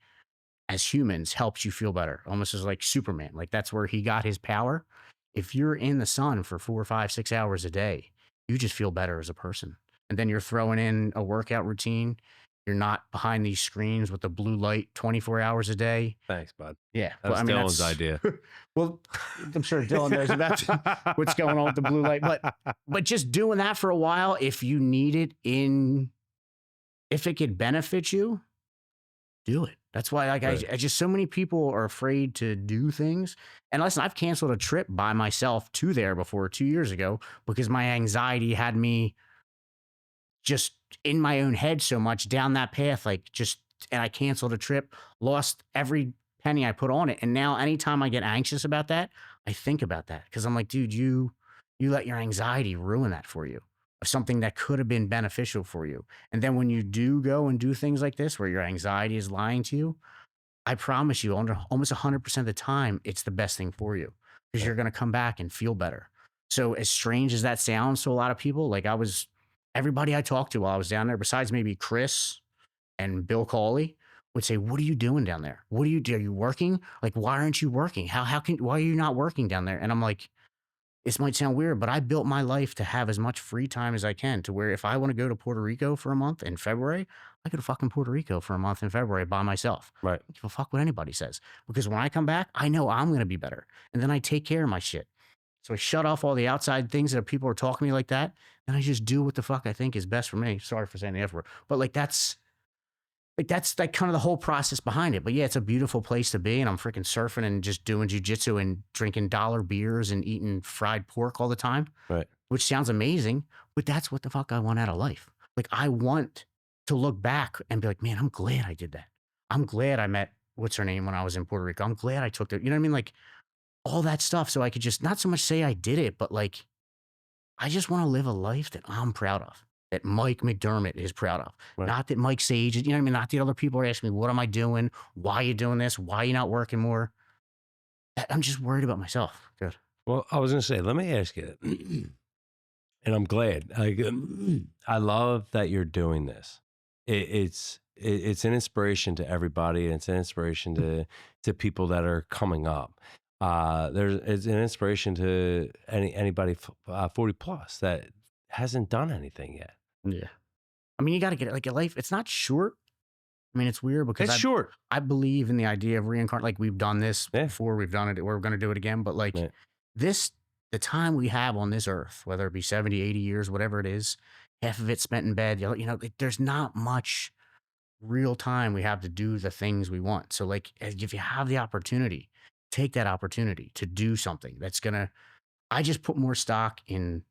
as humans helps you feel better. Almost as like Superman. Like that's where he got his power. If you're in the sun for 4, 5, 6 hours a day, you just feel better as a person. And then you're throwing in a workout routine. You're not behind these screens with the blue light 24 hours a day. Thanks, bud. Yeah. That was Dylan's idea. Well, I'm sure Dylan knows about what's going on with the blue light. But just doing that for a while, if you need it if it could benefit you, do it. That's why like Right. I just, so many people are afraid to do things. And listen, I've canceled a trip by myself to there before 2 years ago because my anxiety had me just in my own head so much down that path, and I canceled a trip, lost every penny I put on it. And now anytime I get anxious about that, I think about that because I'm like, dude, you let your anxiety ruin that for you, of something that could have been beneficial for you. And then when you do go and do things like this, where your anxiety is lying to you, I promise you, almost 100% of the time, it's the best thing for you because you're going to come back and feel better. So as strange as that sounds to a lot of people, like everybody I talked to while I was down there, besides maybe Chris and Bill Cawley, would say, what are you doing down there? What do you do? Are you working? Like, why aren't you working? Why are you not working down there? And I'm like, this might sound weird, but I built my life to have as much free time as I can, to where if I want to go to Puerto Rico for a month in February, I go to fucking Puerto Rico for a month in February by myself. Right. I don't give a fuck what anybody says, because when I come back, I know I'm going to be better. And then I take care of my shit. So I shut off all the outside things that people are talking to me like that. And I just do what the fuck I think is best for me. Sorry for saying the F word, but that's like kind of the whole process behind it. But yeah, it's a beautiful place to be. And I'm freaking surfing and just doing jujitsu and drinking dollar beers and eating fried pork all the time. Right. Which sounds amazing, but that's what the fuck I want out of life. Like I want to look back and be like, man, I'm glad I did that. I'm glad I met, what's her name, when I was in Puerto Rico. I'm glad I took the, you know what I mean? Like all that stuff. So I could just not so much say I did it, but like, I just want to live a life that I'm proud of, that Mike McDermott is proud of. Right. Not that Mike Sage, you know what I mean? Not that other people are asking me, what am I doing? Why are you doing this? Why are you not working more? I'm just worried about myself. Good. Well, I was going to say, let me ask you, and I'm glad. I love that you're doing this. It's an inspiration to everybody, and it's an inspiration to people that are coming up. It's an inspiration to anybody 40 plus that hasn't done anything yet. Yeah. I mean, you got to get it. Like a life, it's not short. I mean, it's weird because It's short. I believe in the idea of reincarnate. Like we've done this Yeah. before, we've done it, we're going to do it again. But like Yeah. this, the time we have on this earth, whether it be 70, 80 years, whatever it is, half of it spent in bed, like, there's not much real time we have to do the things we want. So like, if you have the opportunity, take that opportunity to do something that's going to, I just put more stock in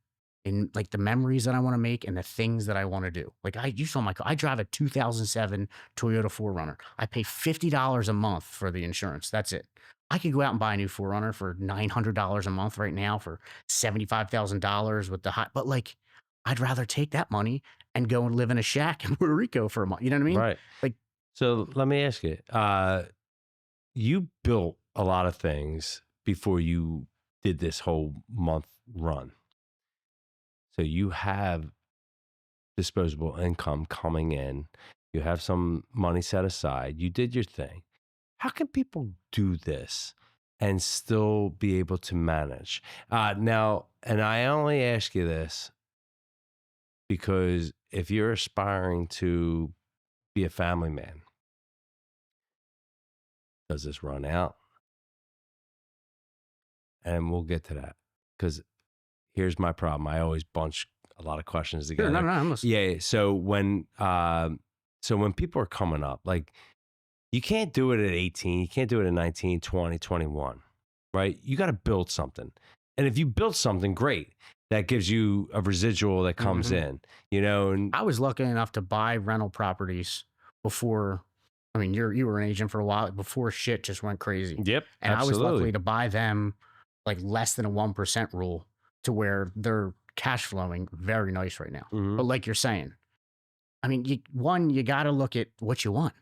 like the memories that I want to make and the things that I want to do. Like you saw my car. I drive a 2007 Toyota 4Runner. I pay $50 a month for the insurance. That's it. I could go out and buy a new 4Runner for $900 a month right now for $75,000 with the hot. But like, I'd rather take that money and go and live in a shack in Puerto Rico for a month. You know what I mean? Right. Like, So let me ask you, you built a lot of things before you did this whole month run. So you have disposable income coming in. You have some money set aside. You did your thing. How can people do this and still be able to manage? Now, and I only ask you this because if you're aspiring to be a family man, does this run out? And we'll get to that because here's my problem. I always bunch a lot of questions sure, together. no, I'm listening. Yeah. So when people are coming up, like you can't do it at 18, you can't do it at 19, 20, 21, right? You got to build something. And if you build something great, that gives you a residual that comes in, and I was lucky enough to buy rental properties before. I mean, you were an agent for a while before shit just went crazy. yep, And I was absolutely. lucky to buy them like less than a 1% rule to where they're cash flowing very nice right now. Mhm. But like you're saying, I mean, you got to look at what you want.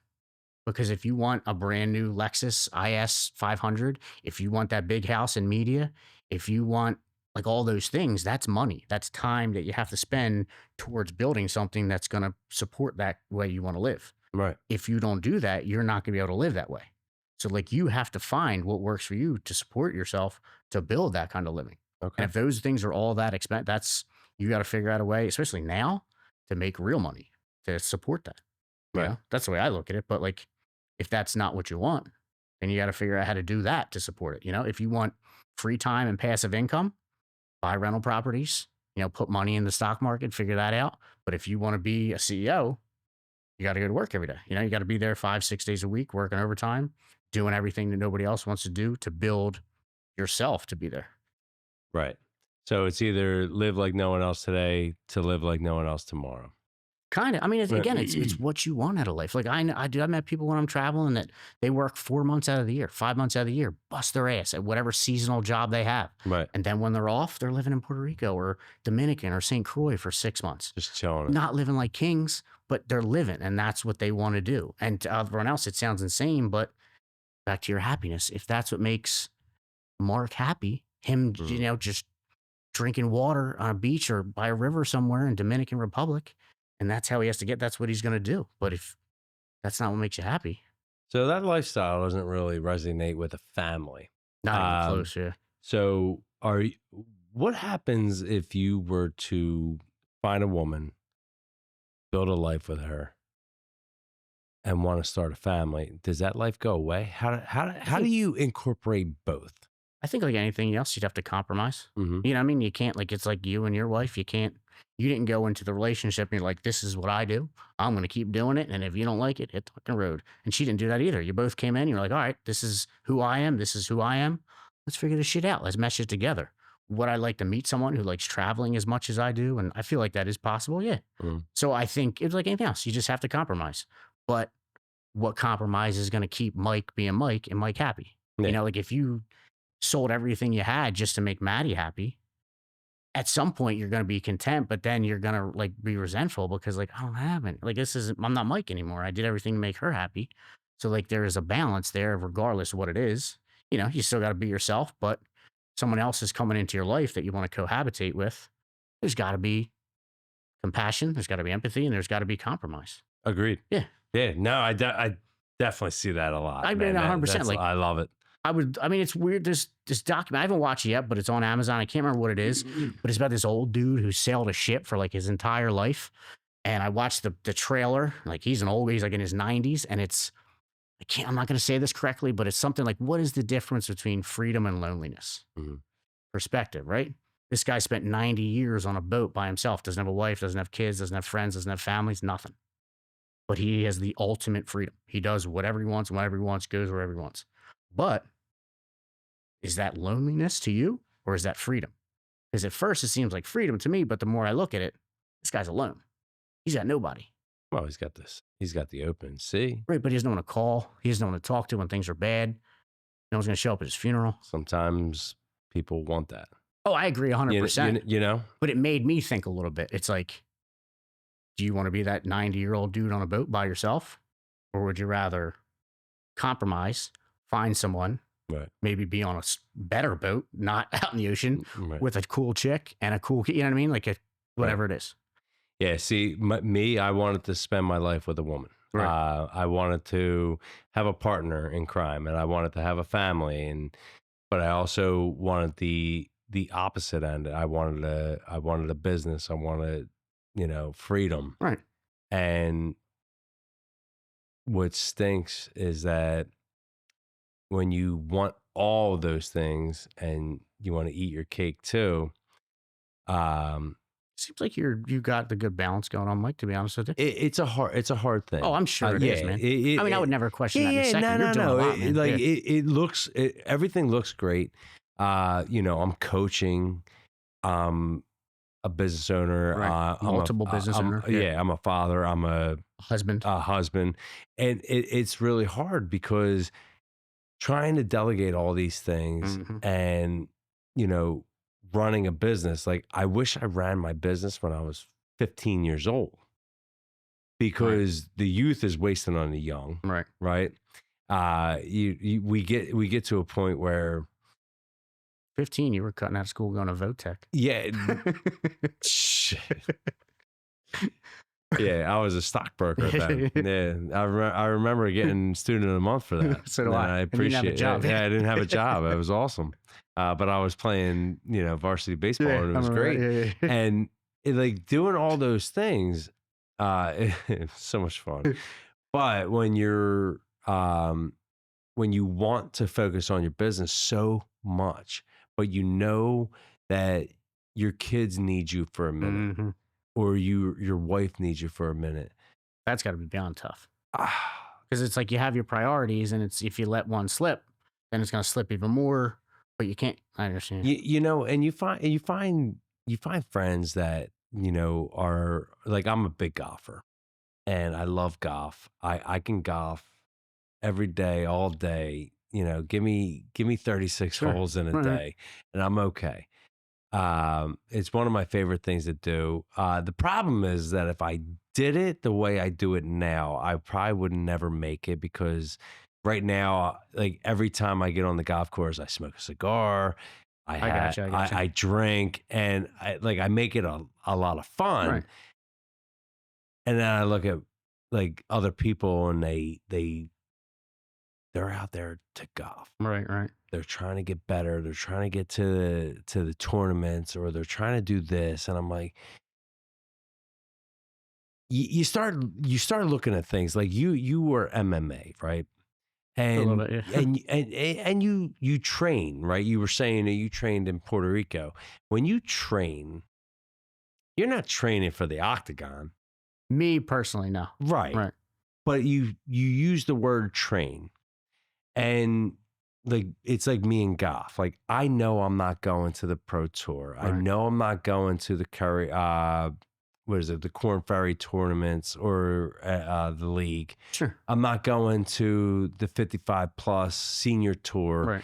Because if you want a brand new Lexus IS 500, if you want that big house in media, if you want like all those things, that's money. That's time that you have to spend towards building something that's going to support that way you want to live. Right. If you don't do that, you're not going to be able to live that way. So like you have to find what works for you to support yourself to build that kind of living. Okay. And if those things are all that expensive, you got to figure out a way, especially now, to make real money to support that. Right. That's the way I look at it. But like, if that's not what you want, then you got to figure out how to do that to support it. If you want free time and passive income, buy rental properties, put money in the stock market, figure that out. But if you want to be a CEO, you got to go to work every day. You got to be there 5, 6 days a week, working overtime, doing everything that nobody else wants to do to build yourself to be there. Right. So it's either live like no one else today to live like no one else tomorrow. Kind of. I mean, Right. again, it's what you want out of life. Like I met people when I'm traveling that they work 4 months out of the year, 5 months out of the year, bust their ass at whatever seasonal job they have. Right. And then when they're off, they're living in Puerto Rico or Dominican or St. Croix for 6 months. Just chilling. Not living like kings, but they're living, and that's what they want to do. And to everyone else, it sounds insane, but back to your happiness. If that's what makes Mark happy, him, just drinking water on a beach or by a river somewhere in Dominican Republic, and that's how he has to get, that's what he's going to do. But if that's not what makes you happy. So that lifestyle doesn't really resonate with a family. Not even close, yeah. So what happens if you were to find a woman, build a life with her, and want to start a family? Does that life go away? How do you incorporate both? I think like anything else, you'd have to compromise. Mm-hmm. You know what I mean? You can't, like, it's like you and your wife, you didn't go into the relationship and you're like, this is what I do. I'm going to keep doing it. And if you don't like it, hit the fucking road. And she didn't do that either. You both came in, you're like, all right, this is who I am. This is who I am. Let's figure this shit out. Let's mesh it together. Would I like to meet someone who likes traveling as much as I do? And I feel like that is possible. Yeah. Mm. So I think it's like anything else. You just have to compromise. But what compromise is going to keep Mike being Mike and Mike happy? Yeah. Like if you sold everything you had just to make Maddie happy, at some point you're going to be content, but then you're going to like be resentful because like, I don't have it. Like I'm not Mike anymore. I did everything to make her happy. So like there is a balance there regardless of what it is. You still got to be yourself, but someone else is coming into your life that you want to cohabitate with, there's got to be compassion, there's got to be empathy, and there's got to be compromise. Agreed. Yeah. Yeah. No, I definitely see that a lot. I mean, Man. 100%. Like, I love it. I mean, it's weird. This document, I haven't watched it yet, but it's on Amazon. I can't remember what it is, but it's about this old dude who sailed a ship for like his entire life. And I watched the trailer. Like, he's like in his 90s, and I'm not going to say this correctly, but it's something like, what is the difference between freedom and loneliness? Mhm. Perspective, right? This guy spent 90 years on a boat by himself, doesn't have a wife, doesn't have kids, doesn't have friends, doesn't have families, nothing. But he has the ultimate freedom. He does whatever he wants, whenever he wants, goes wherever he wants. But is that loneliness to you, or is that freedom? Because at first it seems like freedom to me, but the more I look at it, this guy's alone. He's got nobody. Well, he's got this. He's got the open sea. Right, but he doesn't want to call. He doesn't want to talk to when things are bad. No one's going to show up at his funeral. Sometimes people want that. Oh, I agree 100%. You know? But it made me think a little bit. It's like, do you want to be that 90-year-old dude on a boat by yourself? Or would you rather compromise, find someone, Right. maybe be on a better boat, not out in the ocean, Right. with a cool chick and a cool kid, you know what I mean? Like whatever it is. Yeah. See, me, I wanted to spend my life with a woman. Right. I wanted to have a partner in crime, and I wanted to have a family, but I also wanted the opposite end. I wanted a business. I wanted, freedom. Right. And what stinks is that when you want all those things and you want to eat your cake too, Seems like you got the good balance going on, Mike, to be honest with you. it's a hard thing. Oh, I'm sure it is, man. I mean, I would never question that in a second. You're doing a lot, man. It looks, everything looks great. I'm coaching. A business owner. Right. Multiple business owner. Yeah, I'm a father. I'm a husband. And it's really hard because trying to delegate all these things and, running a business. Like, I wish I ran my business when I was 15 years old, because the youth is wasting on the young. Right. Right. We get to a point where 15, you were cutting out of school going to Votech. Yeah. Shit. Yeah, I was a stockbroker then. Yeah, I remember getting student of the month for that. So do I. I appreciate it. Yeah, I didn't have a job. It was awesome. But I was playing, varsity baseball, and it was great. Right. And like doing all those things, it was so much fun. But when you're, when you want to focus on your business so much, but you know that your kids need you for a minute, or your wife needs you for a minute, that's got to be beyond tough. Because it's like you have your priorities, and it's, if you let one slip, then it's going to slip even more. But you can't. I understand. And you find friends that are like, I'm a big golfer, and I love golf. I can golf every day, all day. Give me 36 holes in a day, and I'm okay. It's one of my favorite things to do. The problem is that if I did it the way I do it now, I probably would never make it, because right now, like, every time I get on the golf course, I smoke a cigar. I gotcha. I drink, and I make it a lot of fun. Right. And then I look at like other people, and they're out there to golf. Right. They're trying to get better. They're trying to get to the tournaments, or they're trying to do this. And I'm like, you start looking at things like you were MMA, right? And a little bit, yeah. and you train, right? You were saying that you trained in Puerto Rico. When you train, you're not training for the octagon. Me personally, no. Right. But you use the word train. And like, it's like me and golf. Like, I know I'm not going to the Pro Tour. Right. I know I'm not going to the Curry, the Corn Ferry tournaments, or the league. Sure. I'm not going to the 55 plus senior tour. Right.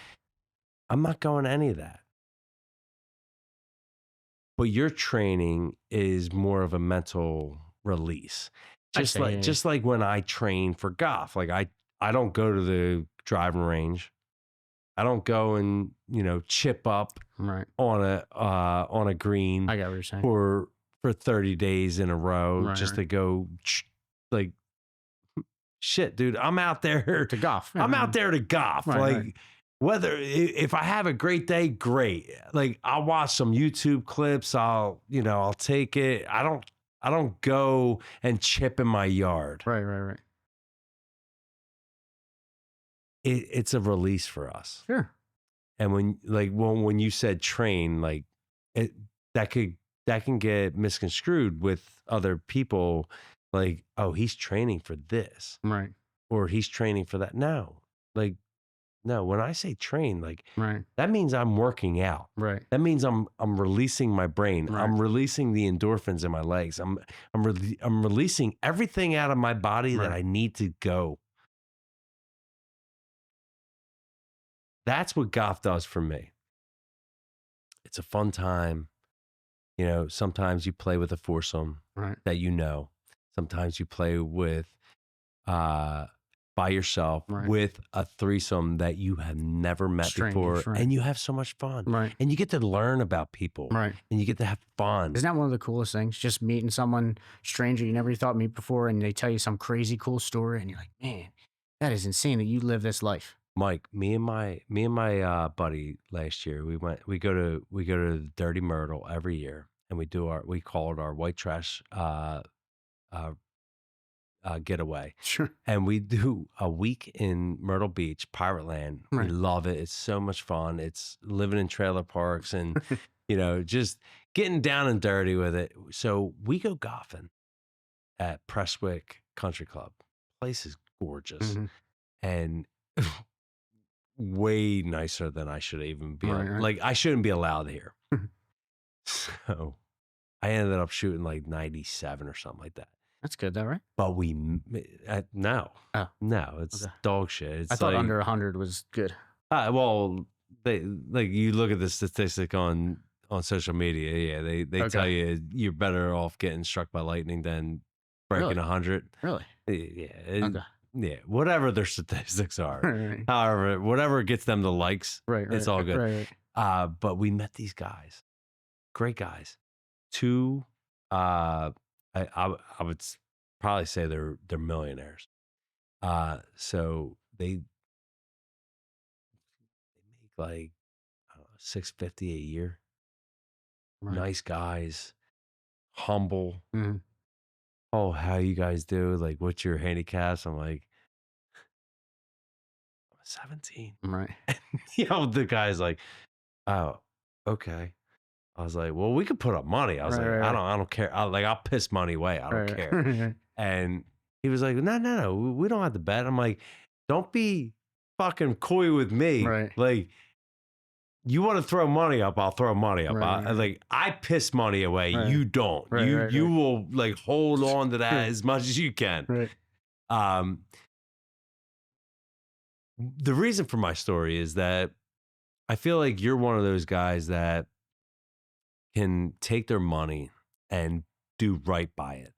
I'm not going to any of that. But your training is more of a mental release. Just like when I train for golf. Like, I don't go to the driving range. I don't go and, chip up Right. on a green I got what you're saying. for 30 days in a row Right, just right. to go like shit, dude. I'm out there To golf. I'm out there to golf. Right, like right. whether if I have a great day, great. Like I'll watch some YouTube clips. I'll take it. I don't go and chip in my yard. Right, right, right. It's a release for us. Sure. And when you said train, like it that can get misconstrued with other people, like, oh, he's training for this, Right, or he's training for that. No, like, no. When I say train, like right, that means I'm working out. right, That means I'm releasing my brain. Right. I'm releasing the endorphins in my legs. I'm releasing everything out of my body that Right. I need to go. That's what golf does for me. It's a fun time. Sometimes you play with a foursome right. that Sometimes you play with by yourself Right. with a threesome that you have never met Strangers, before, right. and you have so much fun. Right, And you get to learn about people, right. and you get to have fun. Isn't that one of the coolest things? Just meeting someone stranger you never thought meet before, and they tell you some crazy cool story, and you're like, man, that is insane that you live this life. Mike, me and my buddy last year, we go to the Dirty Myrtle every year, and we call it our white trash getaway. Sure. And we do a week in Myrtle Beach, Pirate Land. We Right. love it. It's so much fun. It's living in trailer parks and, just getting down and dirty with it. So we go golfing at Prestwick Country Club. Place is gorgeous Mhm. and way nicer than I should even be. Right, right. Like I shouldn't be allowed here. So I ended up shooting like 97 or something like that. That's good though, right? But no, Oh. no, it's Okay. dog shit. It's I thought like, under 100 was good. well, they you look at the statistic on social media. Yeah, they tell Okay. you you're better off getting struck by lightning than breaking Really? 100. Really? Yeah, Okay. yeah, whatever their statistics are. Right, However, whatever gets them the likes, right. it's all good. Right, right. But we met these guys, great guys. Two, I would probably say they're millionaires. So they make like I don't know, $650 a year. Right. Nice guys, humble. Mhm. Oh, how you guys do? Like, what's your handicaps? I'm like, 17. Right. The guy's like, oh, okay. I was like, well, we could put up money. I was Right, like, right, I don't care. I'll piss money away. I don't Right, care. right. And he was like, no, we don't have to bet. I'm like, don't be fucking coy with me. Right. Like, you want to throw money up, I'll throw money up. Right, right. Like, I piss money away. Right. You don't. Right, you right, you right. will like hold on to that as much as you can. Right. The reason for my story is that I feel like you're one of those guys that can take their money and do right by it.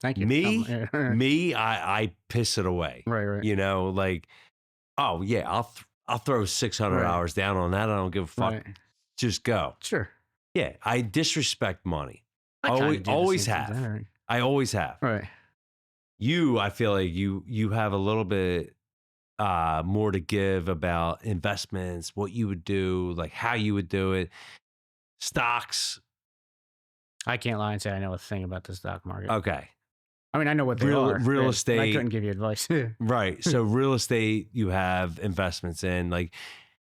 Thank you. Me, I piss it away. Right, right. Like, oh yeah, I'll throw 600 Right. hours down on that. I don't give a fuck. Right. Just go. Sure. Yeah, I disrespect money. I kinda do the Always same have. thing. Right. I always have. Right. I feel like you have a little bit more to give about investments, what you would do, like how you would do it, stocks. I can't lie and say I know a thing about the stock market. Okay. I mean, I know what they Real are. real but I estate. couldn't give you advice. Right. So real estate, you have investments in. Like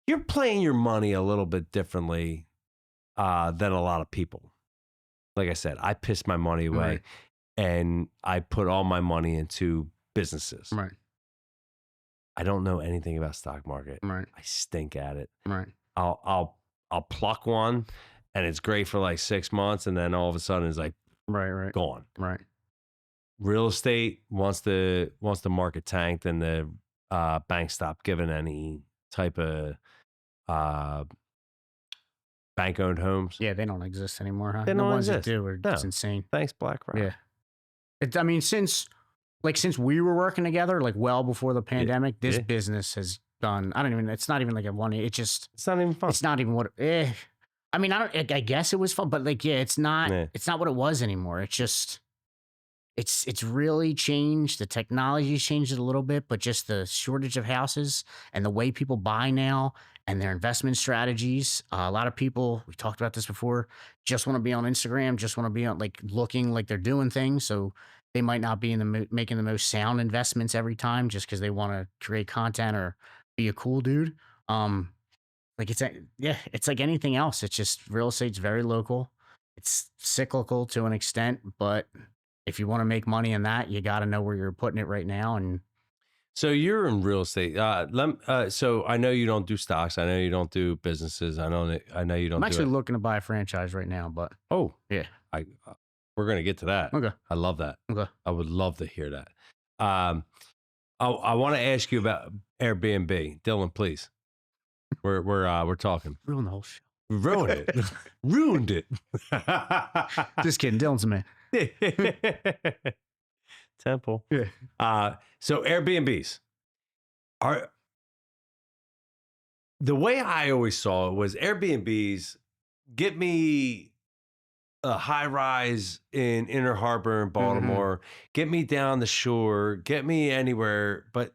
you're playing your money a little bit differently than a lot of people. Like I said, I piss my money away Right. and I put all my money into businesses. Right. I don't know anything about stock market. Right. I stink at it. Right. I'll pluck one and it's great for like 6 months and then all of a sudden it's like Right. Right. gone. Right. Real estate, once the market tanked and the bank stopped giving any type of bank owned homes. Yeah, they don't exist anymore, huh? They The don't ones exist. that do are No. it's insane. Thanks, BlackRock. Yeah. I mean, since we were working together, like well before the pandemic, this Yeah. business has done. I don't even. It's not even like a one. It just. It's not even fun. It's not even what. I mean, I guess it was fun, but like, yeah, it's not. Yeah. It's not what it was anymore. It's just. It's really changed. The technology's changed it a little bit, but just the shortage of houses and the way people buy now and their investment strategies. A lot of people, we talked about this before, just want to be on Instagram, just want to be on like looking like they're doing things. So they might not be in the making the most sound investments every time just because they want to create content or be a cool dude. Like it's like anything else. It's just real estate's very local. It's cyclical to an extent, but if you want to make money in that, you got to know where you're putting it right now. And So you're in real estate. So I know you don't do stocks. I know you don't do businesses. I know you don't. I'm actually looking to buy a franchise right now, but yeah, we're gonna get to that. Okay. I love that. Okay. I would love to hear that. I want to ask you about Airbnb, Dylan. Please, we're talking. Ruin the whole show. Ruined it. Ruined it. Just kidding. Dylan's a man. Temple. Yeah. So Airbnbs are the way I always saw it was Airbnbs get me a high rise in Inner Harbor in Baltimore, get me down the shore, get me anywhere. But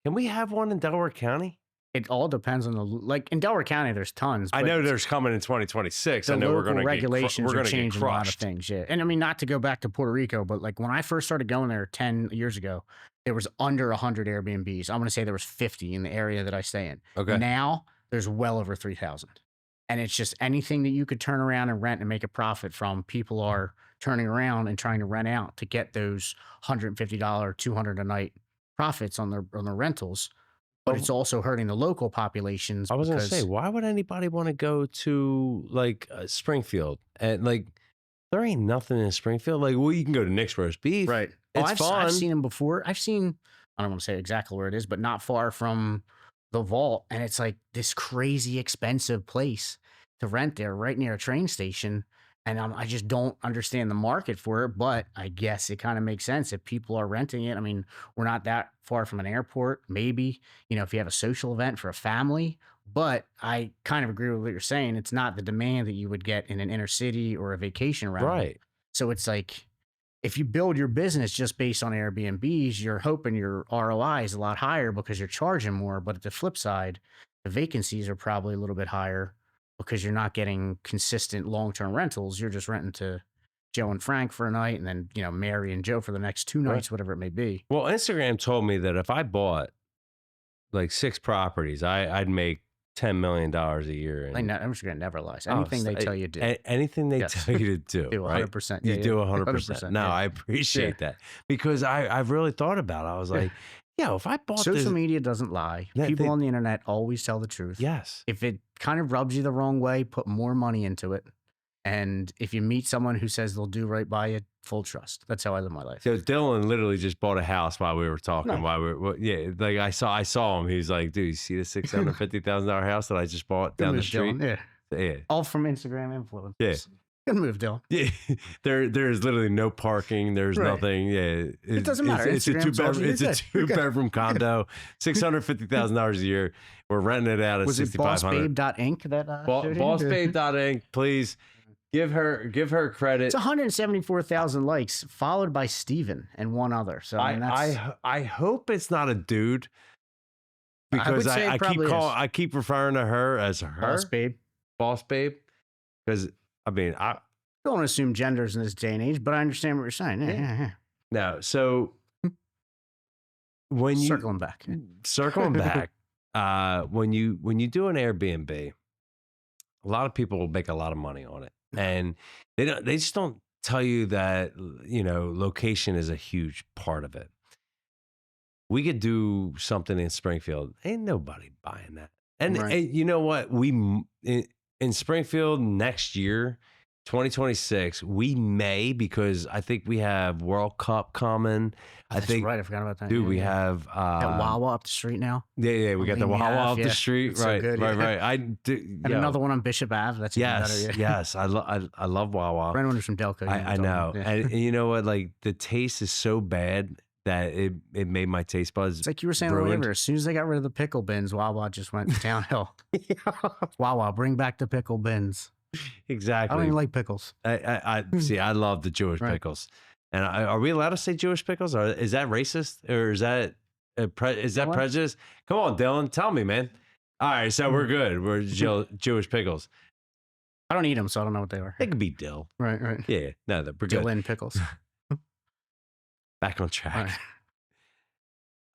can we have one in Delaware County? It all depends on like in Delaware County, there's tons. I know there's coming in 2026. I know we're going to regulations are get changing a lot of things. Yeah, and I mean not to go back to Puerto Rico, but like when I first started going there 10 years ago, there was under 100 Airbnbs. I'm going to say there was 50 in the area that I stay in. Okay. Now there's well over 3,000, and it's just anything that you could turn around and rent and make a profit from. People are turning around and trying to rent out to get those $150, $200 a night profits on their rentals. But it's also hurting the local populations. I was going to say, why would anybody want to go to like Springfield? And like, there ain't nothing in Springfield. Like, well, you can go to Nick's Roast Beef. Right. It's fun. I've seen them before. I don't want to say exactly where it is, but not far from the Vault. And it's like this crazy expensive place to rent there right near a train station. And I just don't understand the market for it, but I guess it kind of makes sense if people are renting it. I mean, we're not that far from an airport, maybe, if you have a social event for a family, but I kind of agree with what you're saying. It's not the demand that you would get in an inner city or a vacation rental. Right. So it's like, if you build your business just based on Airbnbs, you're hoping your ROI is a lot higher because you're charging more. But at the flip side, the vacancies are probably a little bit higher, because you're not getting consistent long-term rentals. You're just renting to Joe and Frank for a night and then, Mary and Joe for the next 2 nights, whatever it may be. Well, Instagram told me that if I bought like 6 properties, I'd make $10 million a year. And Instagram never lies. Anything they tell you to do. Anything they tell you to do, do 100%. Right? You do 100%. No, I appreciate that because I've really thought about it. I was like, if I bought social media doesn't lie. People on the internet always tell the truth. Yes. If it kind of rubs you the wrong way, put more money into it. And if you meet someone who says they'll do right by you, full trust. That's how I live my life. So Dylan literally just bought a house while we were talking. Like I saw him. He's like, dude, you see the $650,000 house that I just bought down the street? Dylan. Yeah. All from Instagram influence. Yeah. Good move, Dylan. Yeah, there's literally no parking. There's nothing. Yeah, it doesn't matter. It's a two-bedroom condo, $650,000 a year. We're renting it out at $6,500. Was it bossbabe.inc that bossbabe.inc? Please give her credit. It's 174,000 likes, followed by Steven and one other. So I hope it's not a dude, because I keep referring to her as her boss babe, because. I mean, I don't want to assume genders in this day and age, but I understand what you're saying. Yeah. No, so when you circling back, when you do an Airbnb, a lot of people will make a lot of money on it, and they just don't tell you that location is a huge part of it. We could do something in Springfield, ain't nobody buying that, and you know what, in Springfield next year, 2026, we may, because I think we have World Cup coming. That's right. I forgot about that. Dude, we have that Wawa up the street now. Yeah. We got the Wawa up the street. Right, so good, right. And another one on Bishop Ave. That's even better. Yes. I love Wawa. Brandon was from Delco. I know. And you know what? Like, the taste is so bad that it made my taste buds. It's like you were saying ruined. earlier. As soon as they got rid of the pickle bins, Wawa just went downhill. Wawa, bring back the pickle bins. I Exactly. don't even like pickles. I see. I love the Jewish Right. pickles. And are we allowed to say Jewish pickles? Or is that racist? Or is that what? prejudice? Come on, Dylan, tell me, man. All right, so we're good. We're Jewish pickles. I don't eat them, so I don't know what they are. They could be dill. Right. Yeah, no, we're good. Dill-in pickles. Back on track.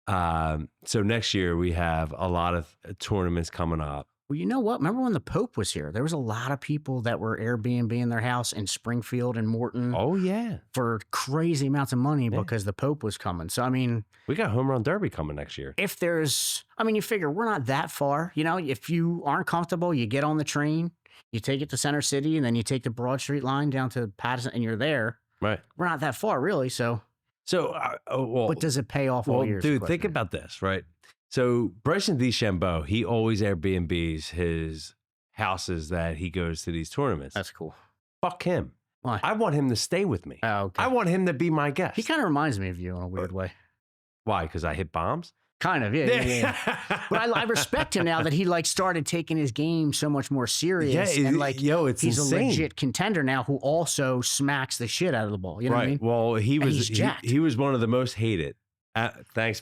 Right. So next year we have a lot of tournaments coming up. Well, you know what? Remember when the Pope was here? There was a lot of people that were Airbnb in their house in Springfield and Morton Oh yeah, for crazy amounts of money Yeah. because the Pope was coming. So, I mean, we got Home Run Derby coming next year. if there's, I mean, you figure we're not that far. You know, if you aren't comfortable, you get on the train, you take it to Center City, and then you take the Broad Street line down to Patterson, and you're there. Right. We're not that far, really. So, So, well, but does it pay off all well, years? dude, think about this, right? So Bryson DeChambeau, he always Airbnbs his houses that he goes to these tournaments. That's cool. Fuck him. Why? I want him to stay with me. Oh, okay. I want him to be my guest. He kind of reminds me of you in a weird way. Why? Because I hit bombs? Kind of, yeah. But I respect him now that he like started taking his game so much more serious. And like, it's he's insane. a legit contender now who also smacks the shit out of the ball. You know what I mean? Well, he was he's jacked. he was one of the most hated. Thanks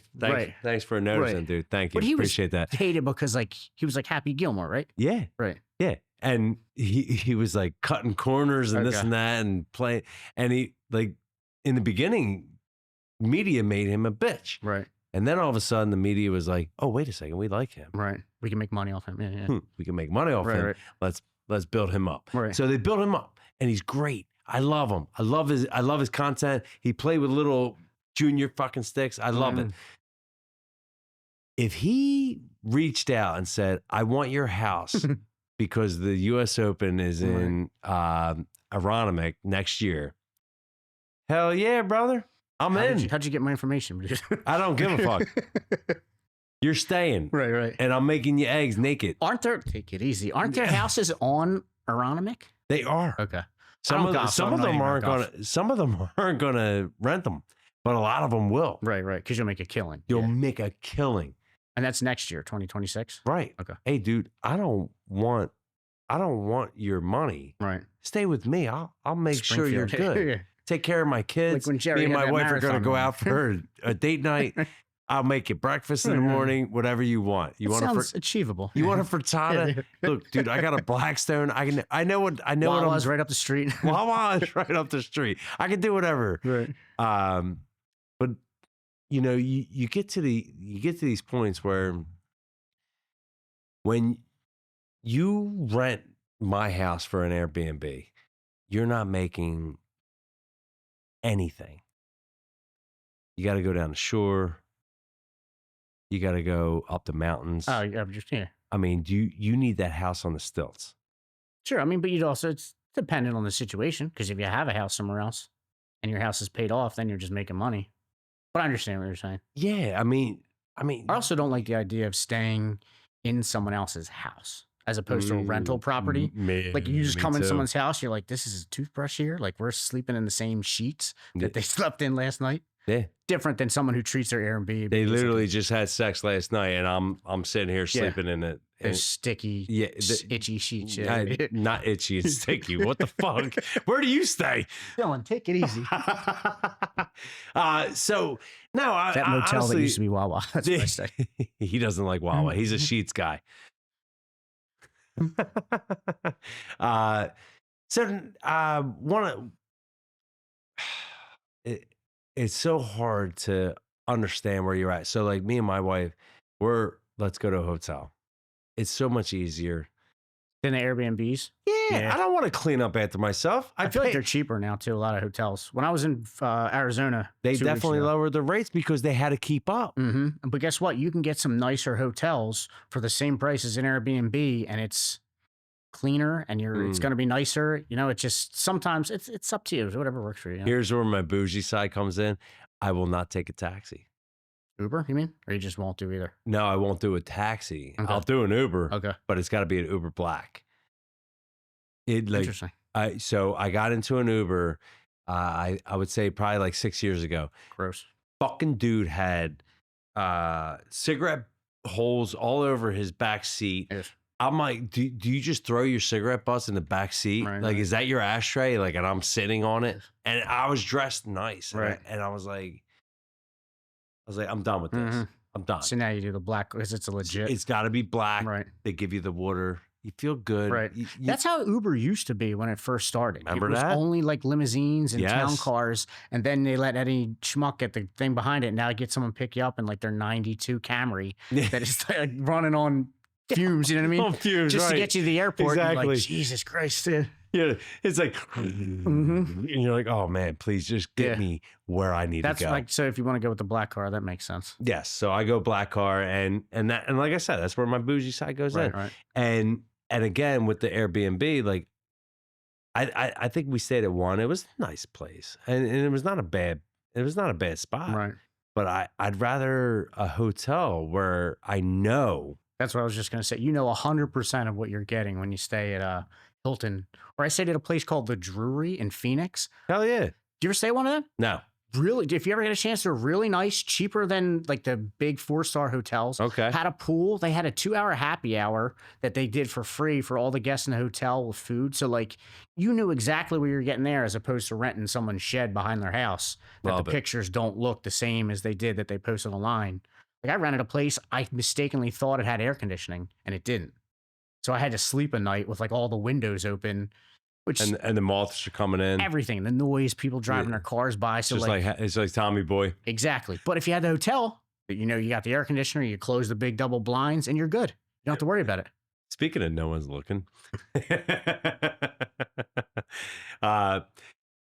for noticing, Right. dude. Thank you. But he Appreciate that. hated because like he was like Happy Gilmore, right? Yeah. Right. Yeah. And he was like cutting corners and this Okay. and that and playing. And he like in the beginning, media made him a bitch. Right. And then all of a sudden the media was like, oh, wait a second, we like him. Right. We can make money off him. Yeah. We can make money off Right, him. right. Let's build him up. Right. So they built him up and he's great. I love him. I love his content. He played with little junior fucking sticks. I love it. If he reached out and said, I want your house because the US Open is in Aronimink next year. Hell yeah, brother. I'm in. How'd you get my information? I don't give a fuck. You're staying. Right. And I'm making you eggs naked. Aren't there, take it easy, aren't there houses on Aronimink? They are. Okay. Some of them aren't gonna rent them, but a lot of them will. Right. Because you'll make a killing. You'll Yeah. make a killing. And that's next year, 2026. Right. Okay. Hey, dude, I don't want your money. Right. Stay with me. I'll make sure you're Springfield. good. Yeah. Take care of my kids. Like when Jerry Me and had my that wife are gonna marathon go run. out for a date night. I'll make you breakfast in the Right, right. morning, whatever you want. You want sounds achievable. you want a frittata? Yeah. Look, dude, I got a Blackstone. I know what I'm Wawa's right up the street. Wawa is right up the street. I can do whatever. Right. But you know, you get to these points where when you rent my house for an Airbnb, you're not making anything. You got to go down the shore. You got to go up the mountains. Oh, yeah, just yeah. I mean, you need that house on the stilts. Sure. I mean, but it's dependent on the situation because if you have a house somewhere else and your house is paid off, then you're just making money. But I understand what you're saying. Yeah, I mean, I also don't like the idea of staying in someone else's house as opposed to a rental property. Like you just come in someone's house, you're like, this is a toothbrush here. Like we're sleeping in the same sheets that they slept in last night. Yeah. Different than someone who treats their Airbnb. They as literally just had sex last night, and I'm sitting here sleeping in it. those sticky, itchy sheets. Yeah. Not itchy and sticky. What the fuck? Where do you stay? Dylan, take it easy. So no, That motel that used to be Wawa. That's where I stay. He doesn't like Wawa. He's a sheets guy. It's so hard to understand where you're at. So like me and my wife, let's go to a hotel. It's so much easier. Than the Airbnbs? Yeah, I don't want to clean up after myself. I feel like they're cheaper now too. A lot of hotels. When I was in Arizona, They 2 weeks definitely ago. lowered the rates because they had to keep up. But guess what? You can get some nicer hotels for the same price as an Airbnb, and it's cleaner, and it's going to be nicer. You know, it just sometimes it's up to you. Whatever works for you. Here's where my bougie side comes in. I will not take a taxi. Uber, you mean, or you just won't do either? No, I won't do a taxi. Okay. I'll do an Uber. Okay, But it's got to be an Uber Black. interesting. So I got into an Uber. I would say probably like 6 years ago. Gross. fucking dude had cigarette holes all over his back seat. Yes. I'm like, do you just throw your cigarette butts in the back seat? Right, Like, right. is that your ashtray? Like, and I'm sitting on it, Yes. and I was dressed nice, Right. and I was like, I'm done with this. Mhm. I'm done. So now you do the black because it's a legit. It's got to be black. Right. They give you the water. You feel good. Right. You- That's how Uber used to be when it first started. Remember it was that? only like limousines and town Yes. cars, and then they let any schmuck get the thing behind it. And now get someone pick you up in like their '92 Camry that is like running on fumes. You know what I mean? On fumes, Just to right. get you to the airport. You're Exactly. like, Jesus Christ. Yeah. Yeah, it's like, and you're like, oh man, please just get Yeah. me where I need That's to go. like, so if you want to go with the black car, that makes sense. Yes, so I go black car, and like I said, that's where my bougie side goes in. Right. And again with the Airbnb, like I think we stayed at one. It was a nice place, and it was not a bad spot. Right. But I'd rather a hotel where I know. That's what I was just going to say. You know 100% of what you're getting when you stay at Hilton. Or I stayed at a place called the Drury in Phoenix. Hell yeah. Do you ever stay at one of them? No. Really, if you ever get a chance, they're really nice, cheaper than like the big 4-star hotels. Okay. Had a pool. They had a 2-hour happy hour that they did for free for all the guests in the hotel with food. So like you knew exactly what you were getting there as opposed to renting someone's shed behind their house that Love the it. pictures don't look the same as they did that they posted online. Like I rented a place, I mistakenly thought it had air conditioning and it didn't. So I had to sleep a night with like all the windows open. Which And the moths are coming in. everything, the noise, people driving their cars by. So Just like it's like Tommy Boy. exactly. But if you had the hotel, you know, you got the air conditioner, you close the big double blinds, and you're good. You don't have to worry about it. Speaking of no one's looking.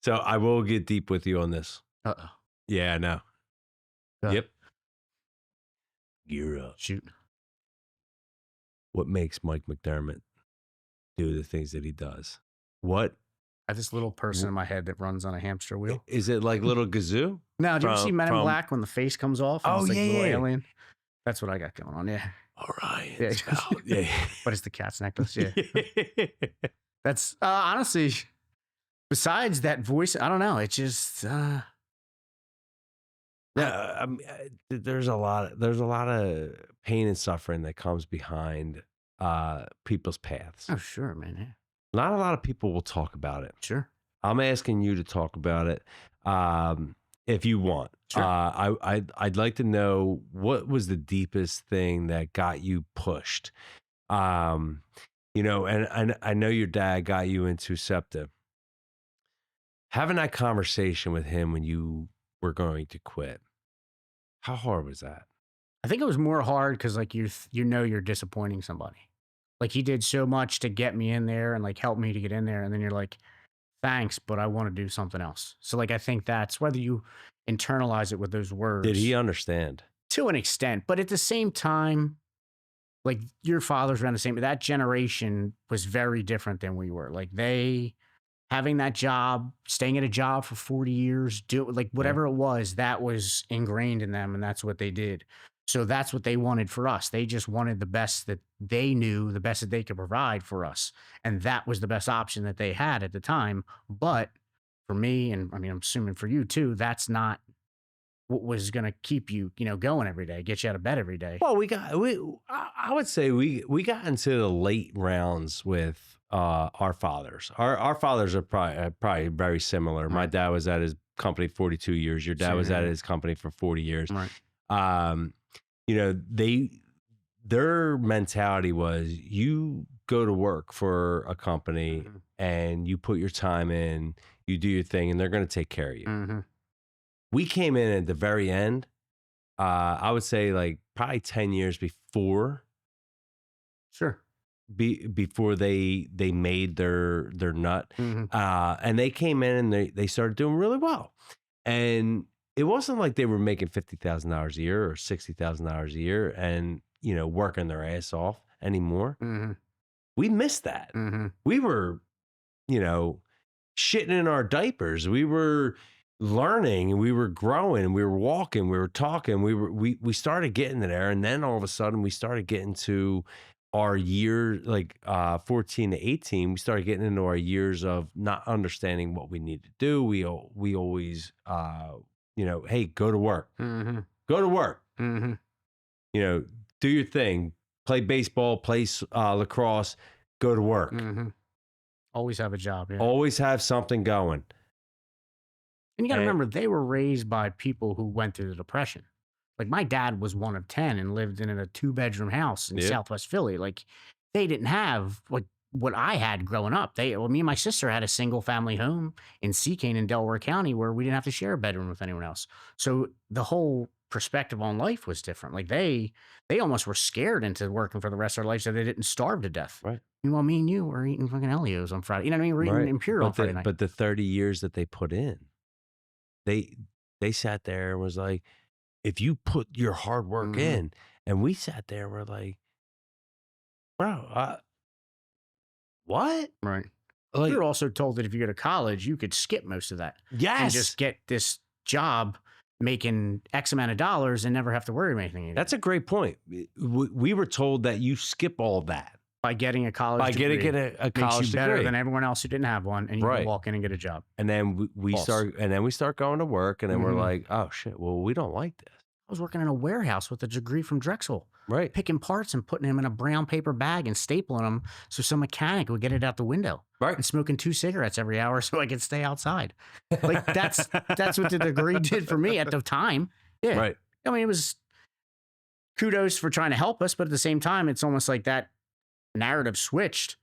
So I will get deep with you on this. Uh-oh. Yeah, I know. Yeah. Yep. Gear up. Shoot. What makes Mike McDermott do the things that he does? What I have this little person in my head that runs on a hamster wheel. is it, like little Gazoo? Now, do you ever see Men in from- Black when the face comes off? And Oh, it's like yeah, little yeah. alien? That's what I got going on, yeah. Orion. Yeah. Yeah. But it's the cat's necklace, yeah. That's honestly, besides that voice, I don't know. It's just Yeah, there's a lot of pain and suffering that comes behind people's paths. oh sure, man. Yeah. Not a lot of people will talk about it. Sure. I'm asking you to talk about it, if you want. Sure. I'd like to know what was the deepest thing that got you pushed. You know, and I know your dad got you into SEPTA. Having that conversation with him when you were going to quit, how hard was that? I think it was more hard because like you know you're disappointing somebody. Like he did so much to get me in there and like help me to get in there, and then you're like, thanks, but I want to do something else. So like I think that's whether you internalize it with those words. Did he understand? To an extent, but at the same time, like your father's around the same. That generation was very different than we were. Like they having that job, staying at a job for 40 years, do like whatever it was, that was ingrained in them, and that's what they did. So that's what they wanted for us. They just wanted the best that they knew, the best that they could provide for us. And that was the best option that they had at the time. But for me, and I mean, I'm assuming for you too, that's not what was going to keep you, you know, going every day, get you out of bed every day. Well, I would say we got into the late rounds with our fathers. Our fathers are probably very similar. My Right. dad was at his company 42 years. Your dad Same was at here. his company for 40 years. Right. You know, their mentality was you go to work for a company Mhm. and you put your time in, you do your thing, and they're going to take care of you. Mm-hmm. We came in at the very end. I would say like probably 10 years before Sure. before they made their nut. Mm-hmm. And they came in and they started doing really well. And it wasn't like they were making $50,000 a year or $60,000 a year and, you know, working their ass off anymore. Mm-hmm. We missed that. Mm-hmm. We were, you know, shitting in our diapers. We were learning, we were growing, we were walking, we were talking, we started getting there. And then all of a sudden we started getting to our year, like 14 to 18, we started getting into our years of not understanding what we need to do. We always hey, go to work. Mm-hmm. Go to work. Mm-hmm. Do your thing. Play baseball, play lacrosse, go to work. Mm-hmm. Always have a job. Yeah. Always have something going. And you got to And- remember, they were raised by people who went through the Depression. Like my dad was one of 10 and lived in a 2-bedroom house in Southwest Philly. Like they didn't have like what I had growing up. Me and my sister had a single family home in Seacane in Delaware County where we didn't have to share a bedroom with anyone else. So the whole perspective on life was different. Like they almost were scared into working for the rest of their life so they didn't starve to death. Right. Meanwhile, me and you were eating fucking Elios on Friday. You know what I mean? We're eating Imperial on Friday night. But the 30 years that they put in, they sat there and was like, if you put your hard work in, and we sat there, we're like, bro, what? Right. Like, We were also told that if you go to college, you could skip most of that. yes. And just get this job making X amount of dollars and never have to worry about anything again. That's a great point. We were told that you skip all that. By getting a college By degree. getting a college makes you better degree. than everyone else who didn't have one, and you can walk in and get a job. And then we start going to work, and then we're like, oh shit, well, we don't like this. I was working in a warehouse with a degree from Drexel. Right. Picking parts and putting them in a brown paper bag and stapling them so some mechanic would get it out the window. Right. And smoking 2 cigarettes every hour so I could stay outside. Like that's what the degree did for me at the time. Yeah. Right. I mean, it was kudos for trying to help us, but at the same time, it's almost like that narrative switched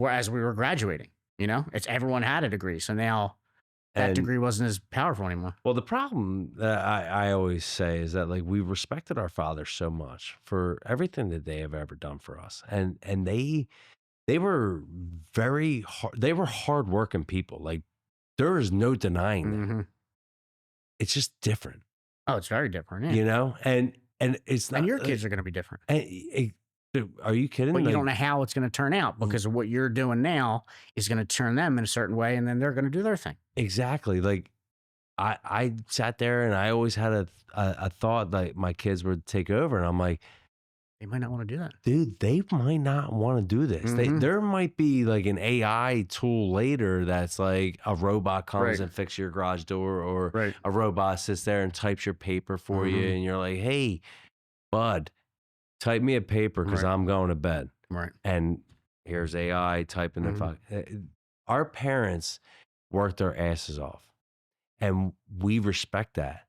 as we were graduating. It's everyone had a degree. So now that degree wasn't as powerful anymore. Well, the problem that I always say is that like we respected our fathers so much for everything that they have ever done for us. And they were very hard. They were hardworking people. Like there is no denying that. It's just different. Oh, it's very different. Yeah. And it's not. And your kids are going to be different. Are you kidding? But you don't know how it's going to turn out because of what you're doing now is going to turn them in a certain way, and then they're going to do their thing. Exactly. Like I sat there and I always had a thought like my kids would take over, and I'm like, they might not want to do that. Dude, they might not want to do this. There might be like an AI tool later that's like a robot comes and fixes your garage door, or a robot sits there and types your paper for you, and you're like, hey, bud, type me a paper because I'm going to bed. Right. And here's AI typing the Our parents worked their asses off, and we respect that.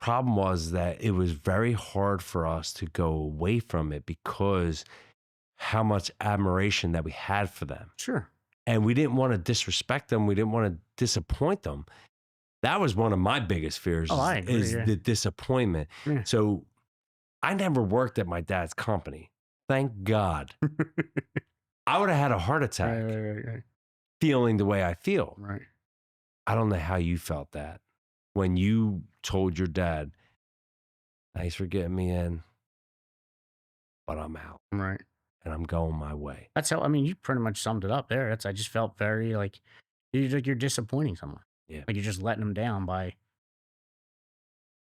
Problem was that it was very hard for us to go away from it because how much admiration that we had for them. Sure. And we didn't want to disrespect them. We didn't want to disappoint them. That was one of my biggest fears is the disappointment. Yeah. So I never worked at my dad's company. Thank God. I would have had a heart attack feeling the way I feel. Right. I don't know how you felt that when you told your dad, thanks for getting me in, but I'm out. Right. And I'm going my way. That's how, I mean, you pretty much summed it up there. I just felt very like you're disappointing someone. Yeah. Like you're just letting them down by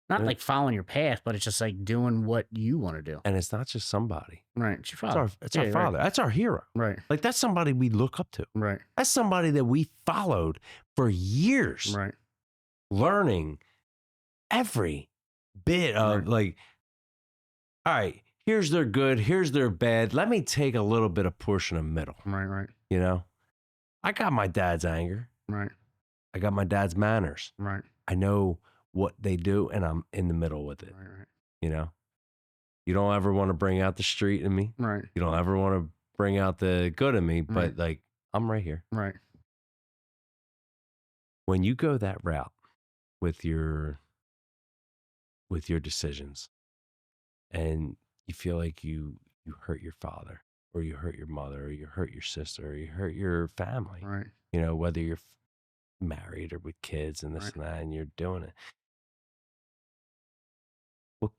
not like following your path, but it's just like doing what you want to do. And it's not just somebody. Right. It's your father. It's our father. That's our hero. Right. Like that's somebody we look up to. Right. That's somebody that we followed for years. Right. Learning every bit of like, all right, here's their good, here's their bad. Let me take a little bit of portion of middle. Right. I got my dad's anger. Right. I got my dad's manners. Right. I know what they do, and I'm in the middle with it. Right. You don't ever want to bring out the street in me. Right. You don't ever want to bring out the good in me, but like, I'm right here. Right. When you go that route with your decisions and you feel like you hurt your father or you hurt your mother or you hurt your sister or you hurt your family, Right. Whether you're married or with kids and this and that, and you're doing it. What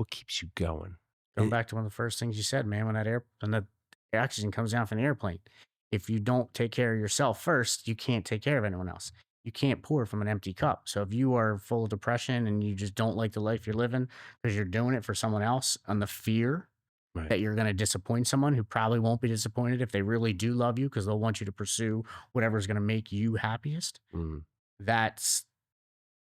keeps you going? Going back to one of the first things you said, man, when the oxygen comes down from the airplane, if you don't take care of yourself first, you can't take care of anyone else. You can't pour from an empty cup. So if you are full of depression and you just don't like the life you're living because you're doing it for someone else and the fear that you're going to disappoint someone who probably won't be disappointed if they really do love you because they'll want you to pursue whatever's going to make you happiest. That's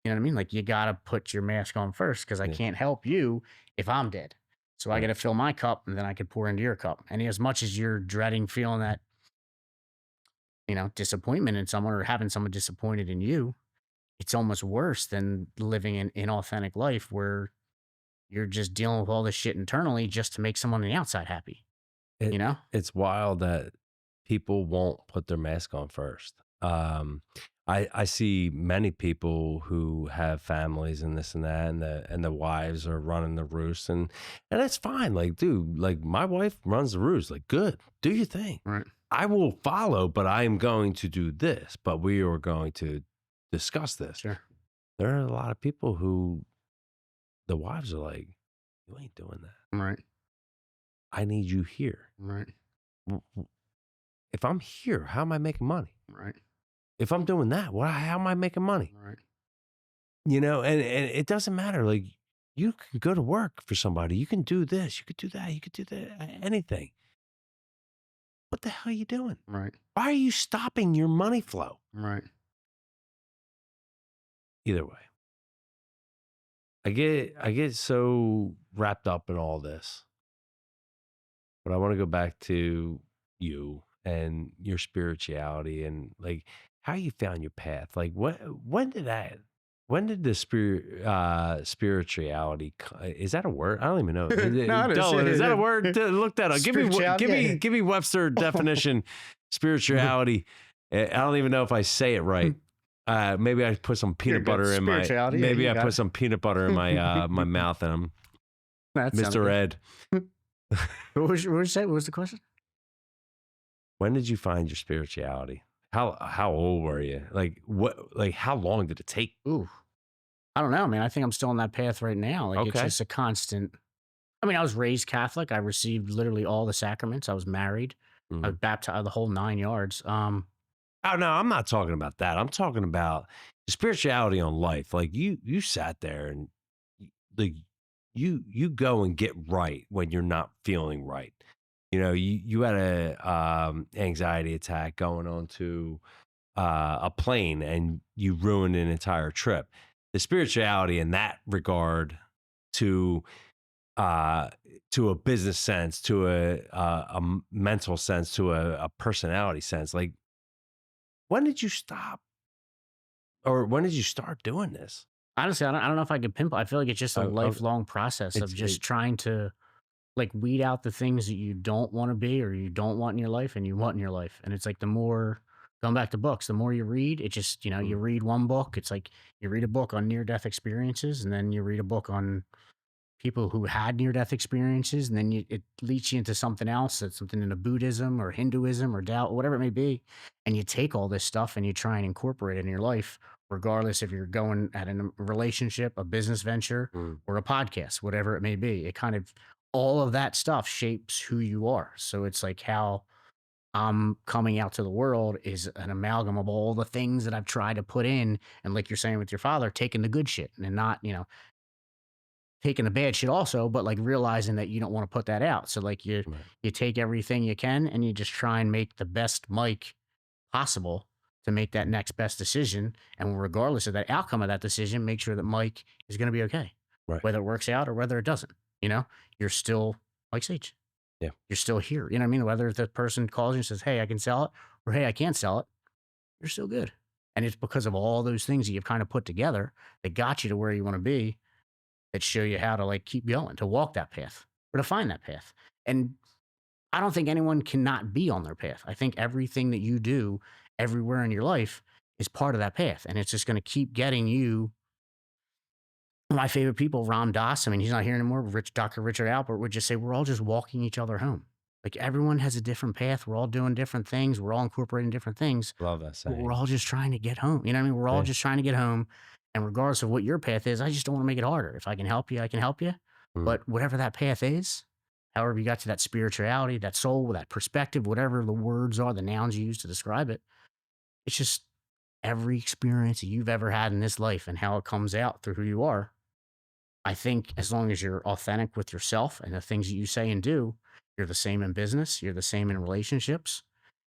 You know what I mean? Like you got to put your mask on first because I Yeah. can't help you if I'm dead. So I got Right. to fill my cup and then I could pour into your cup. And as much as you're dreading feeling that, disappointment in someone or having someone disappointed in you, it's almost worse than living an inauthentic life where you're just dealing with all this shit internally just to make someone on the outside happy, you know? It's wild that people won't put their mask on first. I see many people who have families and this and that, and the wives are running the roost, and that's fine. Like, dude, like my wife runs the roost. Like, good, do your thing. Right. I will follow, but I am going to do this. But we are going to discuss this. Sure. There are a lot of people who the wives are like, you ain't doing that. Right. I need you here. Right. If I'm here, how am I making money? Right. If I'm doing that, how am I making money? Right. And it doesn't matter. Like you can go to work for somebody. You can do this. You could do that. You could do that. Anything. What the hell are you doing? Right. Why are you stopping your money flow? Right. Either way, I get so wrapped up in all this, but I want to go back to you and your spirituality and like how you found your path. Like when did the spirituality is that a word? I don't even know. No, it is. Dolan, is that a word? Look that up. Spirituality, yeah. Give me Webster definition spirituality. I don't even know if I say it right. Maybe I put some You're peanut good. butter in my Spirituality, yeah, maybe you I got put it. some peanut butter in my my mouth and I'm That sounds Mr. good. Ed. What was the question? When did you find your spirituality? How old were you? Like what? Like how long did it take? Ooh, I don't know, man. I think I'm still on that path right now. Like it's Okay. just a constant. I mean, I was raised Catholic. I received literally all the sacraments. I was married. I was Mhm. baptized the whole 9 yards. Oh no, I'm not talking about that. I'm talking about the spirituality on life. Like you sat there and like you go and get right when you're not feeling right. You had a anxiety attack going on to a plane and you ruined an entire trip. The spirituality in that regard to uh to a business sense, to a mental sense, to a personality sense, like when did you stop or when did you start doing this? Honestly, I don't know if I could pinpoint. I feel like it's just a Oh, lifelong process of it's just it, trying to like weed out the things that you don't want to be or you don't want in your life and you want in your life. And it's like the more going back to books, the more you read, it just, you mm, read one book. It's like you read a book on near death experiences and then you read a book on people who had near death experiences and then it leads you into something else. That's something into Buddhism or Hinduism or Tao, whatever it may be. And you take all this stuff and you try and incorporate it in your life, regardless if you're going at a relationship, a business venture, mm, or a podcast, whatever it may be. It kind of all of that stuff shapes who you are. So it's like how I'm coming out to the world is an amalgam of all the things that I've tried to put in. And like you're saying with your father, taking the good shit and not, taking the bad shit also, but like realizing that you don't want to put that out. So like you right, you take everything you can and you just try and make the best Mike possible to make that next best decision. And regardless of that outcome of that decision, make sure that Mike is going to be okay, right. whether it works out or whether it doesn't. You're still Mike Sage. Yeah. You're still here. You know what I mean? Whether the person calls you and says, "Hey, I can sell it," or "Hey, I can't sell it," you're still good. And it's because of all those things that you've kind of put together that got you to where you want to be that show you how to like keep going, to walk that path or to find that path. And I don't think anyone cannot be on their path. I think everything that you do everywhere in your life is part of that path. And it's just going to keep getting you. My favorite people, Ram Dass, I mean, he's not here anymore. Dr. Richard Alpert would just say, we're all just walking each other home. Like everyone has a different path. We're all doing different things. We're all incorporating different things. Love that But we're saying. all just trying to get home. You know what I mean? We're all Yeah. just trying to get home. And regardless of what your path is, I just don't want to make it harder. If I can help you, I can help you. Mm, But whatever that path is, however you got to that spirituality, that soul, that perspective, whatever the words are, the nouns you use to describe it, it's just every experience that you've ever had in this life and how it comes out through who you are. I think as long as you're authentic with yourself and the things that you say and do, you're the same in business, you're the same in relationships,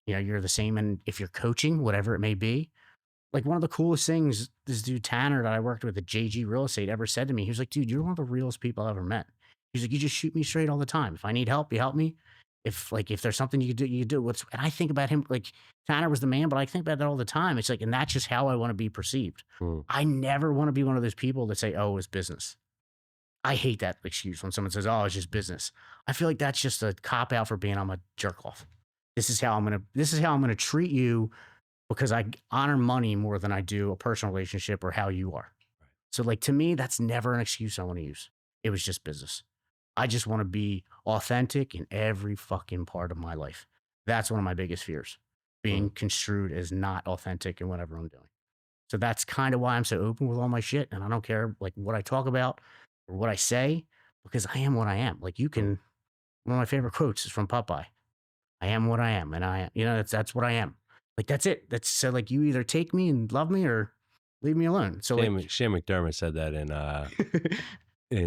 you're the same in if you're coaching, whatever it may be. like one of the coolest things this dude Tanner that I worked with at JG Real Estate ever said to me. He was like, dude, you're one of the realest people I've ever met. He's like, you just shoot me straight all the time. If I need help, you help me. If there's something you could do. And I think about him, like Tanner was the man, but I think about that all the time. It's like, and that's just how I want to be perceived. I never want to be one of those people that say, oh, it's business. I hate that excuse when someone says, oh, it's just business. I feel like that's just a cop out for being I'm a jerk off. This is how I'm gonna treat you because I honor money more than I do a personal relationship or how you are. Right. So like to me, that's never an excuse I want to use. It was just business. I just want to be authentic in every fucking part of my life. That's one of my biggest fears, being construed as not authentic in whatever I'm doing. So that's kind of why I'm so open with all my shit. And I don't care like what I talk about or what I say, because I am what I am. Like you can, one of my favorite quotes is from Popeye. I am what I am. And that's what I am. Like, that's it. That's so like, you either take me and love me or leave me alone. So Shane McDermott said that in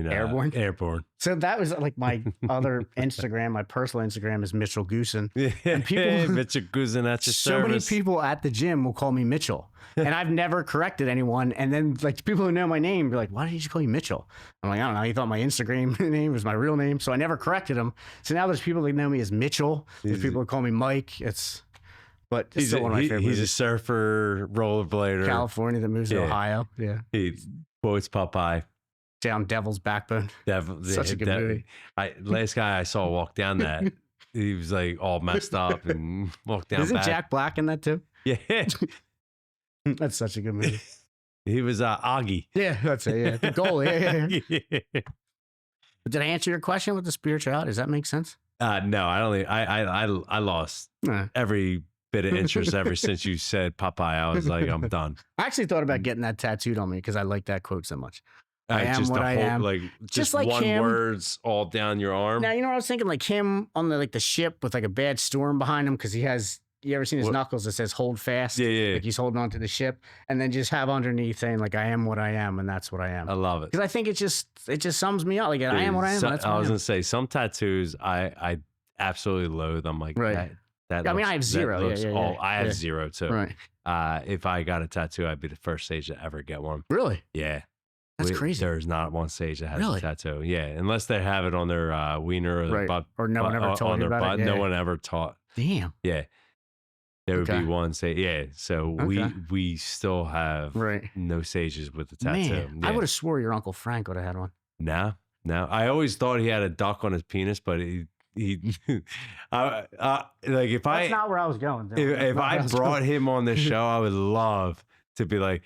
Airborne. So that was like my other Instagram, my personal Instagram is Mitchell Goosen. And people, Mitchell Goosen, that's your so many people at the gym will call me Mitchell, and I've never corrected anyone. And then like people who know my name be like, "Why did you just call you Mitchell?" I'm like, "I don't know. He thought my Instagram name was my real name, so I never corrected him." So now there's people that know me as Mitchell. There's people who call me Mike. But it's still one of my favorites. He's a surfer, rollerblader, California that moves to Ohio. Yeah, he quotes Popeye. Down Devil's Backbone. Such a good movie. Last guy I saw walk down that, he was like all messed up and walked down. Isn't Jack Black in that too? Yeah. That's such a good movie. He was Augie. Yeah, that's it. Yeah, the goal. Yeah. But did I answer your question with the spirituality? Does that make sense? No, I don't think I lost every bit of interest ever since you said Popeye. I was like, I'm done. I actually thought about getting that tattooed on me because I like that quote so much. I am what I am. Like just like one him, words all down your arm. Now, you know what I was thinking? Like him on the ship with like a bad storm behind him because he has. You ever seen his knuckles that says "Hold fast"? Yeah. Like he's holding on to the ship, and then just have underneath saying like "I am what I am," and that's what I am. I love it because I think it just sums me up. Like I am what I am. That's what I was gonna say some tattoos I absolutely loathe. I'm like right. That I mean, I have zero. I have zero too. Right. If I got a tattoo, I'd be the first sage to ever get one. Really? Yeah. That's crazy. There's not one sage that has a tattoo. Yeah, unless they have it on their wiener or their butt. Or no one ever told you about it. No one ever taught. Damn. Yeah. There would be one say, yeah. So we still have no sages with the tattoo. Man, yeah. I would have swore your Uncle Frank would have had one. No. I always thought he had a duck on his penis, but he like if that's not where I was going. If I brought him on the show, I would love to be like,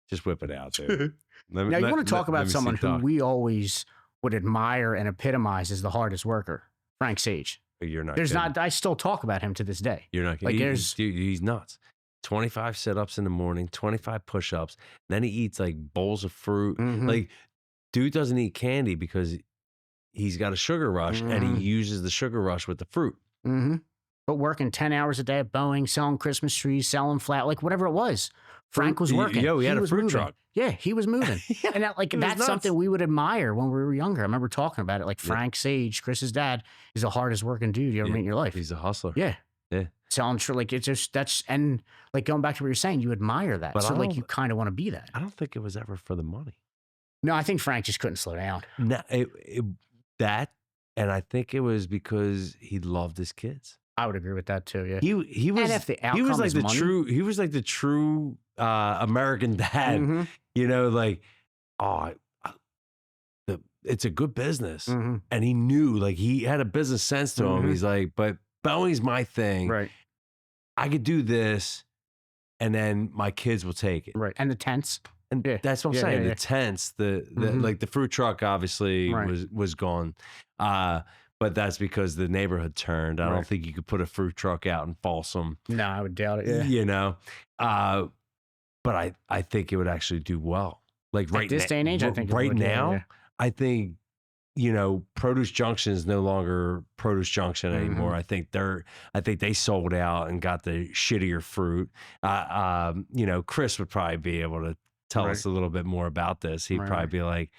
just whip it out, dude. Now you want to talk about someone who we always would admire and epitomize as the hardest worker, Frank Sage. You're not. There's kidding. not. I still talk about him to this day. You're not. Like he's nuts. 25 sit-ups in the morning, 25 push-ups. Then he eats like bowls of fruit. Like, dude doesn't eat candy because he's got a sugar rush and he uses the sugar rush with the fruit. But working 10 hours a day at Boeing, selling Christmas trees, selling flat, like whatever it was. Frank was working. He had a fruit moving. truck. Yeah, he was moving. And that's something we would admire when we were younger. I remember talking about it. Like Frank Sage, Chris's dad, is the hardest working dude you ever meet in your life. He's a hustler. Yeah. Yeah. Selling like it's just and like going back to what you're saying, you admire that. But so like you kind of want to be that. I don't think it was ever for the money. No, I think Frank just couldn't slow down. No, that, and I think it was because he loved his kids. I would agree with that too. Yeah, he was. And if the outcome like is the money, true. He was like the true American dad. You know, like it's a good business, and he knew like he had a business sense to him. He's like, but Boeing's my thing. Right. I could do this, and then my kids will take it. Right. And the tents. And that's what I'm saying. The tents, the like the fruit truck obviously was gone. But that's because the neighborhood turned. I don't think you could put a fruit truck out in Folsom. No, I would doubt it. Yeah. You know, but I think it would actually do well. Like right this day and age, I think right now, I think, you know, Produce Junction is no longer Produce Junction anymore. I think they sold out and got the shittier fruit. You know, Chris would probably be able to tell us a little bit more about this. He'd probably be like,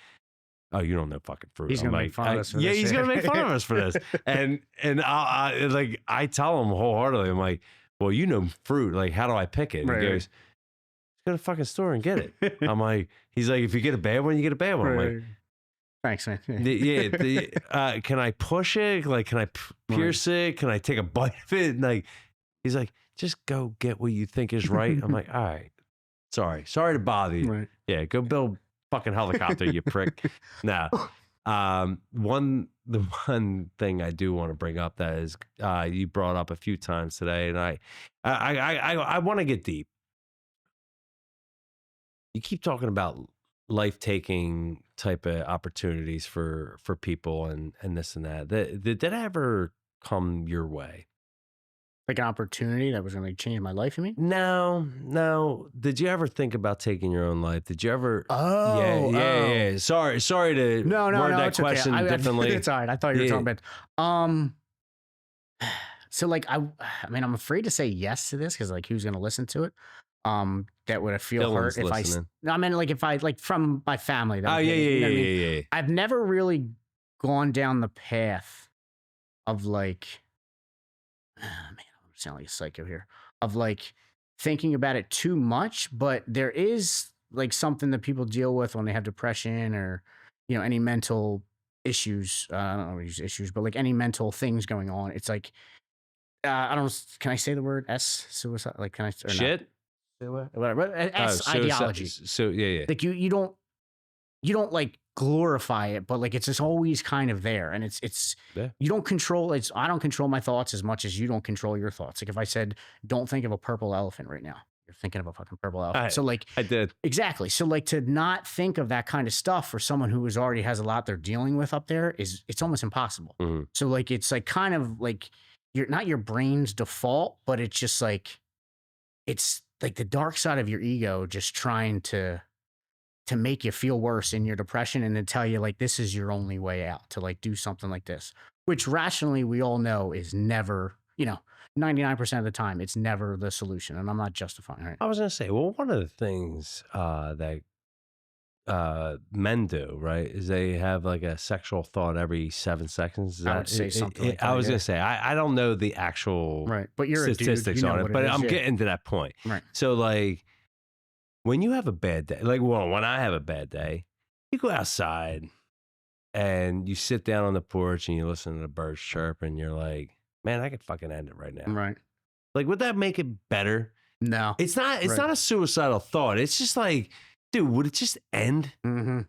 oh, you don't know fucking fruit. He's going to make fun of us for this. Yeah, he's going to make fun of us for this. And I tell him wholeheartedly, I'm like, well, you know fruit. Like, how do I pick it? And he goes, go to the fucking store and get it. I'm like, he's like, if you get a bad one, you get a bad one. I'm like, thanks, man. can I push it? Like, can I pierce it? Can I take a bite of it? And like, he's like, just go get what you think is right. I'm like, all right, sorry to bother you. Right. Yeah, go build fucking helicopter, you prick. Nah. The one thing I do want to bring up that is you brought up a few times today, and I want to get deep. You keep talking about life-taking type of opportunities for people and this and that. Did that ever come your way? Like an opportunity that was going to change my life, you mean? No. Did you ever think about taking your own life? Did you ever? Oh, yeah. Sorry to word that it's okay. question differently. It's all right. I thought you were talking about. So like I mean, I'm afraid to say yes to this because like who's going to listen to it? That would feel Dylan's hurt if listening. I mean, like if I like from my family. That Oh would yeah, hate it, you know what I mean? yeah. I've never really gone down the path of like, man, I'm gonna sound like a psycho here, of like thinking about it too much. But there is like something that people deal with when they have depression or, you know, any mental issues. I don't know use issues, but like any mental things going on. It's like, I don't, can I say the word suicide? Like, can I, or Shit. whatever, ideology. So yeah. Like you don't like glorify it, but like it's just always kind of there, and it's you don't control. I don't control my thoughts as much as you don't control your thoughts. Like if I said, don't think of a purple elephant right now, you're thinking of a fucking purple elephant. So like I did exactly. So like to not think of that kind of stuff for someone who already has a lot they're dealing with up there it's almost impossible. Mm-hmm. So like it's like kind of like you're not your brain's default, but it's just like it's like the dark side of your ego just trying to make you feel worse in your depression and to tell you like this is your only way out, to like do something like this, which rationally we all know is never, 99% of the time it's never the solution. And I'm not justifying it. I was gonna say, well, one of the things that men do, right, is they have like a sexual thought every 7 seconds. I would say something like that, I was yeah. gonna say, I don't know the actual Right. But you're a dude, statistics you know on it, what but is, I'm yeah. getting to that point. Right. So like when you have a bad day, like when I have a bad day, you go outside and you sit down on the porch and you listen to the birds chirp and you're like, man, I could fucking end it right now. Right. Like, would that make it better? No. It's not a suicidal thought. It's just like, dude, would it just end? Mm-hmm.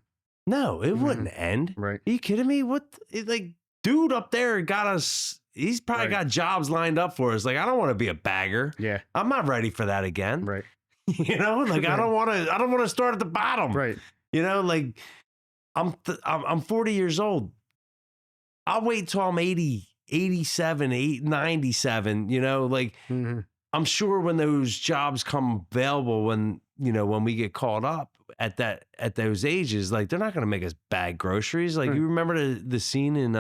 No, it wouldn't end. Right. Are you kidding me? Like, dude up there got us, he's probably got jobs lined up for us. Like, I don't want to be a bagger. Yeah. I'm not ready for that again. Right. Like I don't want to start at the bottom. Right. Like I'm 40 years old. I'll wait till I'm 80, 87, 97, like Mm-hmm. I'm sure when those jobs come available, when we get called up at those ages, like they're not going to make us bag groceries. Like you remember the scene in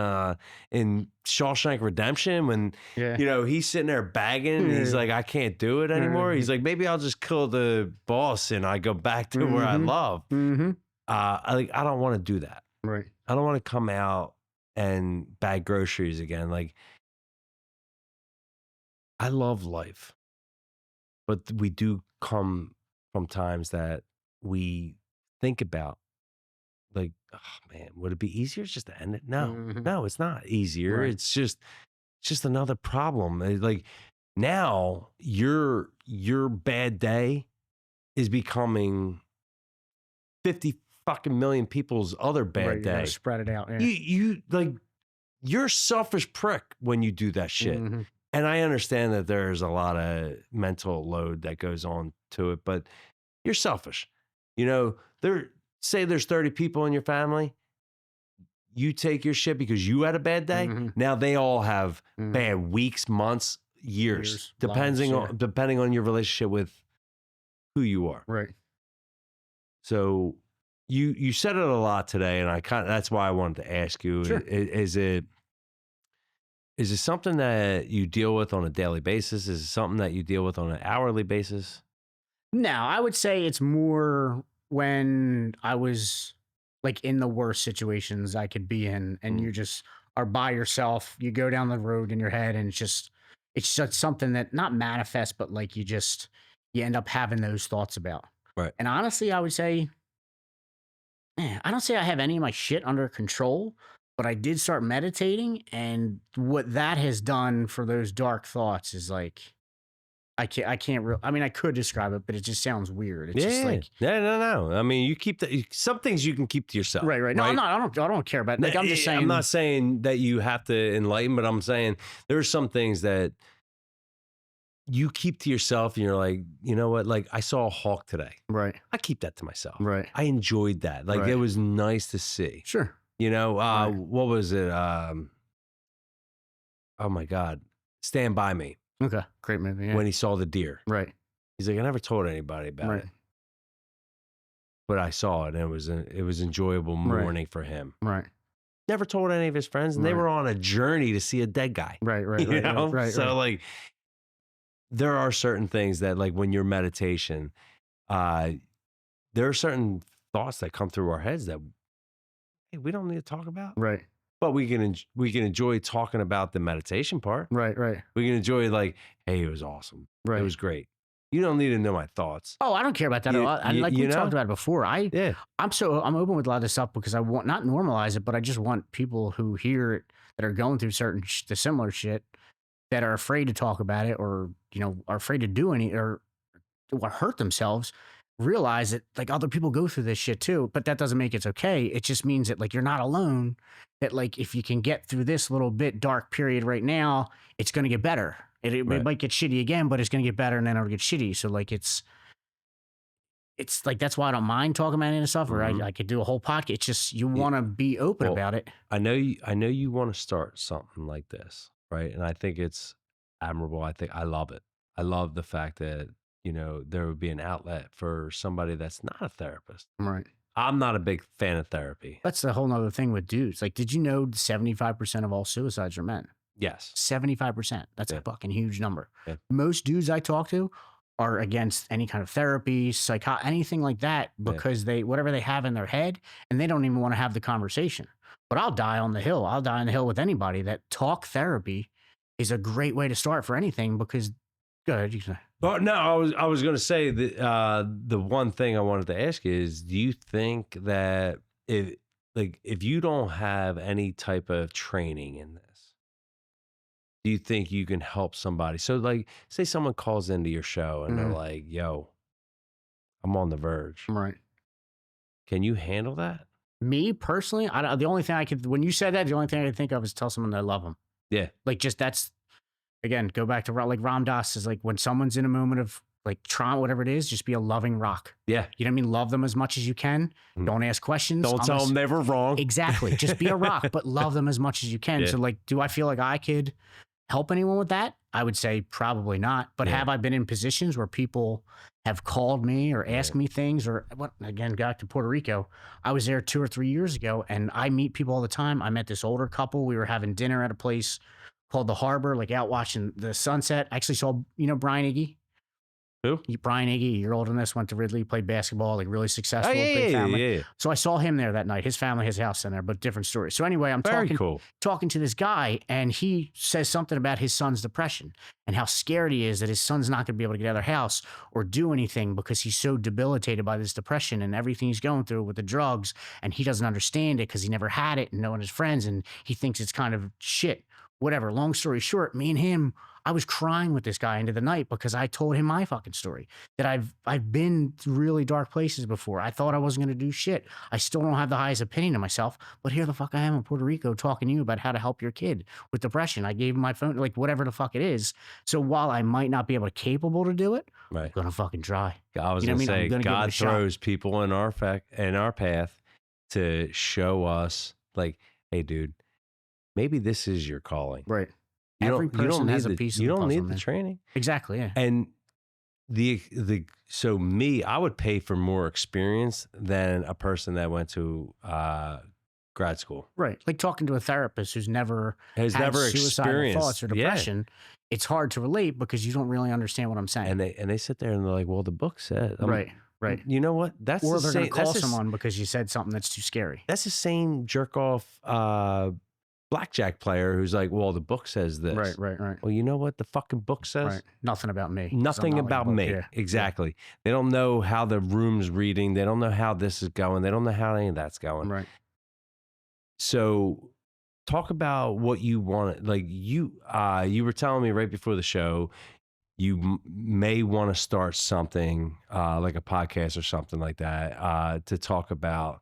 Shawshank Redemption when he's sitting there bagging and he's like, I can't do it anymore. He's like, maybe I'll just kill the boss and I go back to where I love. Mm-hmm. I don't want to do that. Right. I don't want to come out and bag groceries again. Like I love life, but we do come from times that we think about like, oh man, would it be easier just to end it? No, it's not easier. Right. It's just another problem. Like now your bad day is becoming 50 fucking million people's other bad day. Spread it out. Yeah. You like, you're a selfish prick when you do that shit. Mm-hmm. And I understand that there's a lot of mental load that goes on to it, but you're selfish. Say there's 30 people in your family. You take your shit because you had a bad day. Mm-hmm. Now they all have bad weeks, months, years, depending on your relationship with who you are. Right. So you said it a lot today, and that's why I wanted to ask you. Sure. Is it something that you deal with on a daily basis? Is it something that you deal with on an hourly basis? No, I would say it's more when I was like in the worst situations I could be in, and you just are by yourself. You go down the road in your head, and it's just something that not manifests, but like you end up having those thoughts about. Right. And honestly, I would say, I don't say I have any of my shit under control, but I did start meditating, and what that has done for those dark thoughts is like I can't real. I mean, I could describe it, but it just sounds weird. It's just Yeah. like No. I mean, you keep some things you can keep to yourself. right. No, I'm not. I don't care about. Like I'm just saying. I'm not saying that you have to enlighten, but I'm saying there's some things that you keep to yourself, and you're like, you know what? Like I saw a hawk today. Right. I keep that to myself. Right. I enjoyed that. Like Right. it was nice to see. Sure. You know, Right. what was it? Oh my God, Stand By Me. Okay. Great movie. Yeah. When he saw the deer, Right. he's like, I never told anybody about Right. it, but I saw it, and it was enjoyable morning for him. Right. Never told any of his friends, and they Right. were on a journey to see a dead guy. Right. Right. You Right. know, Right. so Right. like there are certain things that, like when you're meditation, there are certain thoughts that come through our heads that hey, we don't need to talk about, Right. but we can enjoy talking about the meditation part. Right. Right. We can enjoy like, hey, it was awesome, Right. it was great. You don't need to know my thoughts. Oh, I don't care about that at all. And like we talked about it before. Yeah, I'm open with a lot of this stuff because I want not normalize it, but I just want people who hear it that are going through the similar shit that are afraid to talk about it or are afraid to do any or hurt themselves. Realize that like other people go through this shit too, but that doesn't make it okay. It just means that like you're not alone. That like if you can get through this little bit dark period right now, it's going to get better. It might get shitty again, but it's going to get better and then it'll get shitty. So like it's like that's why I don't mind talking about any stuff. Or I could do a whole podcast. It's just you want to be open about it. I know you want to start something like this, right? And I think it's admirable. I love it. I love the fact that there would be an outlet for somebody that's not a therapist. Right. I'm not a big fan of therapy. That's the whole nother thing with dudes. Like, did you know 75% of all suicides are men? Yes. 75%. That's a fucking huge number. Yeah. Most dudes I talk to are against any kind of therapy, anything like that, because whatever they have in their head, and they don't even want to have the conversation. But I'll die on the hill. I'll die on the hill with anybody that talk therapy is a great way to start for anything because go ahead, you can say. Well, no, I was going to say that the one thing I wanted to ask you is, do you think that if you don't have any type of training in this, do you think you can help somebody? So like, say someone calls into your show and they're like, yo, I'm on the verge. Right. Can you handle that? Me personally, the only thing when you said that, the only thing I could think of is tell someone that I love them. Yeah. Like just that's, again, go back to like Ram Dass is like when someone's in a moment of like trauma, whatever it is, just be a loving rock. Yeah. You know what I mean? Love them as much as you can. Don't ask questions. Don't tell them they were wrong. Exactly. Just be a rock, but love them as much as you can. Yeah. So like, do I feel like I could help anyone with that? I would say probably not. But have I been in positions where people have called me or asked me things or again, got to Puerto Rico. I was there 2 or 3 years ago and I meet people all the time. I met this older couple. We were having dinner at a place called the Harbor, like out watching the sunset. I actually saw, Brian Iggy. Who? Brian Iggy, you're older than this, went to Ridley, played basketball, like really successful, big family. Yeah. So I saw him there that night. His family has a house in there, but different story. So anyway, I'm talking to this guy, and he says something about his son's depression and how scared he is that his son's not going to be able to get out of their house or do anything because he's so debilitated by this depression and everything he's going through with the drugs, and he doesn't understand it because he never had it and knowing his friends, and he thinks it's kind of shit. Whatever. Long story short, me and him, I was crying with this guy into the night because I told him my fucking story that I've been to really dark places before. I thought I wasn't going to do shit. I still don't have the highest opinion of myself, but here the fuck I am in Puerto Rico talking to you about how to help your kid with depression. I gave him my phone, like whatever the fuck it is. So while I might not be capable to do it, I'm going to fucking try. I was going to say, God throws people in our path to show us like, hey dude, maybe this is your calling. Right. Every person has a piece of the puzzle. You don't need the training. Exactly, yeah. And so I would pay for more experience than a person that went to grad school. Right. Like talking to a therapist who's never had suicidal thoughts or depression. Yeah. It's hard to relate because you don't really understand what I'm saying. And they sit there and they're like, well, the book said. Right. You know what? Or they're going to call someone because you said something that's too scary. That's the same jerk off blackjack player who's like, well, the book says this. Right. Well, you know what the fucking book says? Right. Nothing about me. 'cause I'm Nothing not like a about book. me. Yeah. Exactly. They don't know how the room's reading. They don't know how this is going. They don't know how any of that's going. Right. So talk about what you want. Like you were telling me right before the show, you may want to start something like a podcast or something like that to talk about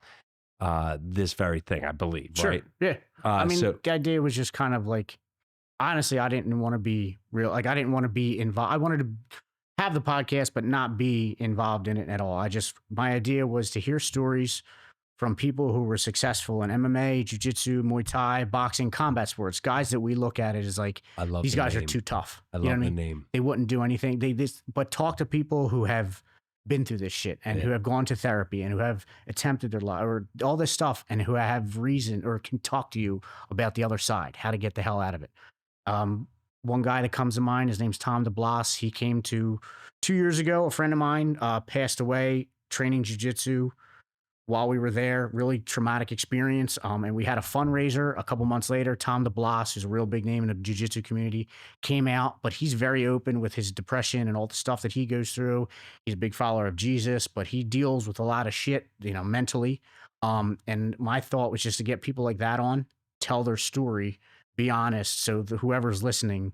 this very thing, I believe, Sure. right? Yeah. I mean, So the idea was just kind of like, honestly, I didn't want to be real. Like, I didn't want to be involved. I wanted to have the podcast, but not be involved in it at all. My idea was to hear stories from people who were successful in MMA, jiu-jitsu, Muay Thai, boxing, combat sports, guys that we look at it as like, I love these the guys are name. too tough. I You know love what I the mean? name. They wouldn't do anything. But talk to people who have been through this shit and who have gone to therapy and who have attempted their life or all this stuff and who have reason or can talk to you about the other side, how to get the hell out of it. One guy that comes to mind, his name's Tom DeBlas. He came to 2 years ago. A friend of mine passed away training jiu-jitsu while we were there. Really traumatic experience. And we had a fundraiser a couple months later. Tom DeBlas, who's a real big name in the jiu-jitsu community, came out, but he's very open with his depression and all the stuff that he goes through. He's a big follower of Jesus, but he deals with a lot of shit, mentally. And my thought was just to get people like that on, tell their story, be honest, so whoever's listening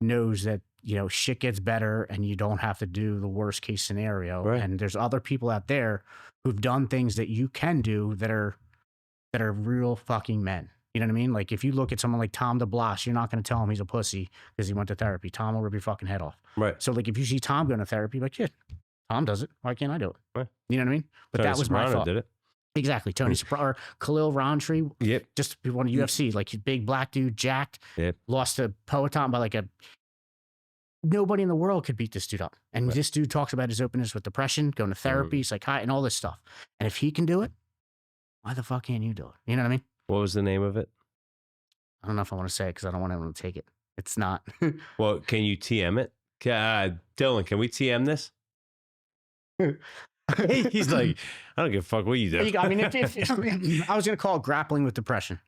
knows that shit gets better and you don't have to do the worst case scenario. Right. And there's other people out there who've done things that you can do that are real fucking men. You know what I mean? Like if you look at someone like Tom DeBlas, you're not going to tell him he's a pussy because he went to therapy. Tom will rip your fucking head off. Right. So like if you see Tom going to therapy, like, shit, Tom does it. Why can't I do it? Right. You know what I mean? But Tony that was my Soprano thought. did it. Exactly. Tony Soprano or Khalil Roundtree. Yep. Just one of UFC, like big black dude, jacked. Yep. Lost to Poetan by like nobody in the world could beat this dude up. And this dude talks about his openness with depression, going to therapy, psychiatry, and all this stuff. And if he can do it, why the fuck can't you do it? You know what I mean? What was the name of it? I don't know if I want to say it because I don't want anyone to take it. It's not. Well, can you TM it? Dylan, can we TM this? He's like, I don't give a fuck what you do. I mean, if I was going to call it grappling with depression.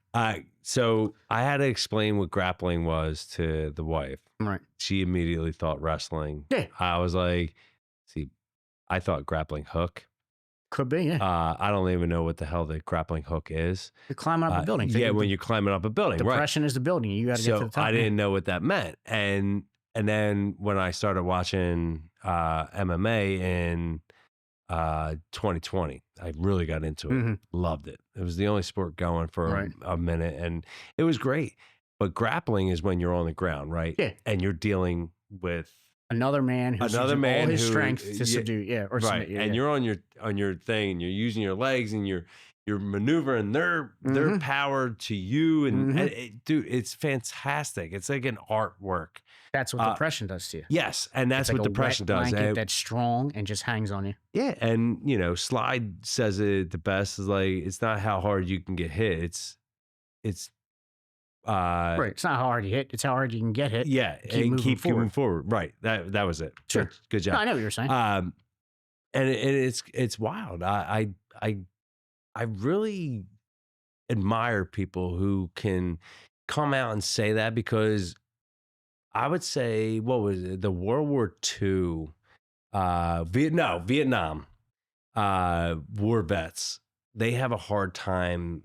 So I had to explain what grappling was to the wife. Right. She immediately thought wrestling. Yeah. I was like, see, I thought grappling hook. Could be, yeah. I don't even know what the hell the grappling hook is. You're climbing up a building. Yeah, when you're climbing up a building, right? Depression is the building. You got to get to the top. I didn't know what that meant. And then when I started watching MMA in 2020, I really got into it. Mm-hmm. Loved it. It was the only sport going for Right. a minute, and it was great. But grappling is when you're on the ground, right? Yeah. And you're dealing with Another man who's using all his strength to subdue, or right. submit you. And you're on your thing, and you're using your legs, and you're maneuvering their power to you, and dude, it's fantastic. It's like an artwork. That's what depression does to you. Yes, and that's It's like what a depression wet does. blanket that's strong and just hangs on you. Yeah, and Slide says it the best is like it's not how hard you can get hit. It's right. It's not how hard you hit. It's how hard you can get hit. Yeah, and keep moving forward. Right. That was it. Sure. Good job. No, I know what you're saying. And it's wild. I really admire people who can come out and say that, because I would say, what was it? The World War II, Vietnam war vets, they have a hard time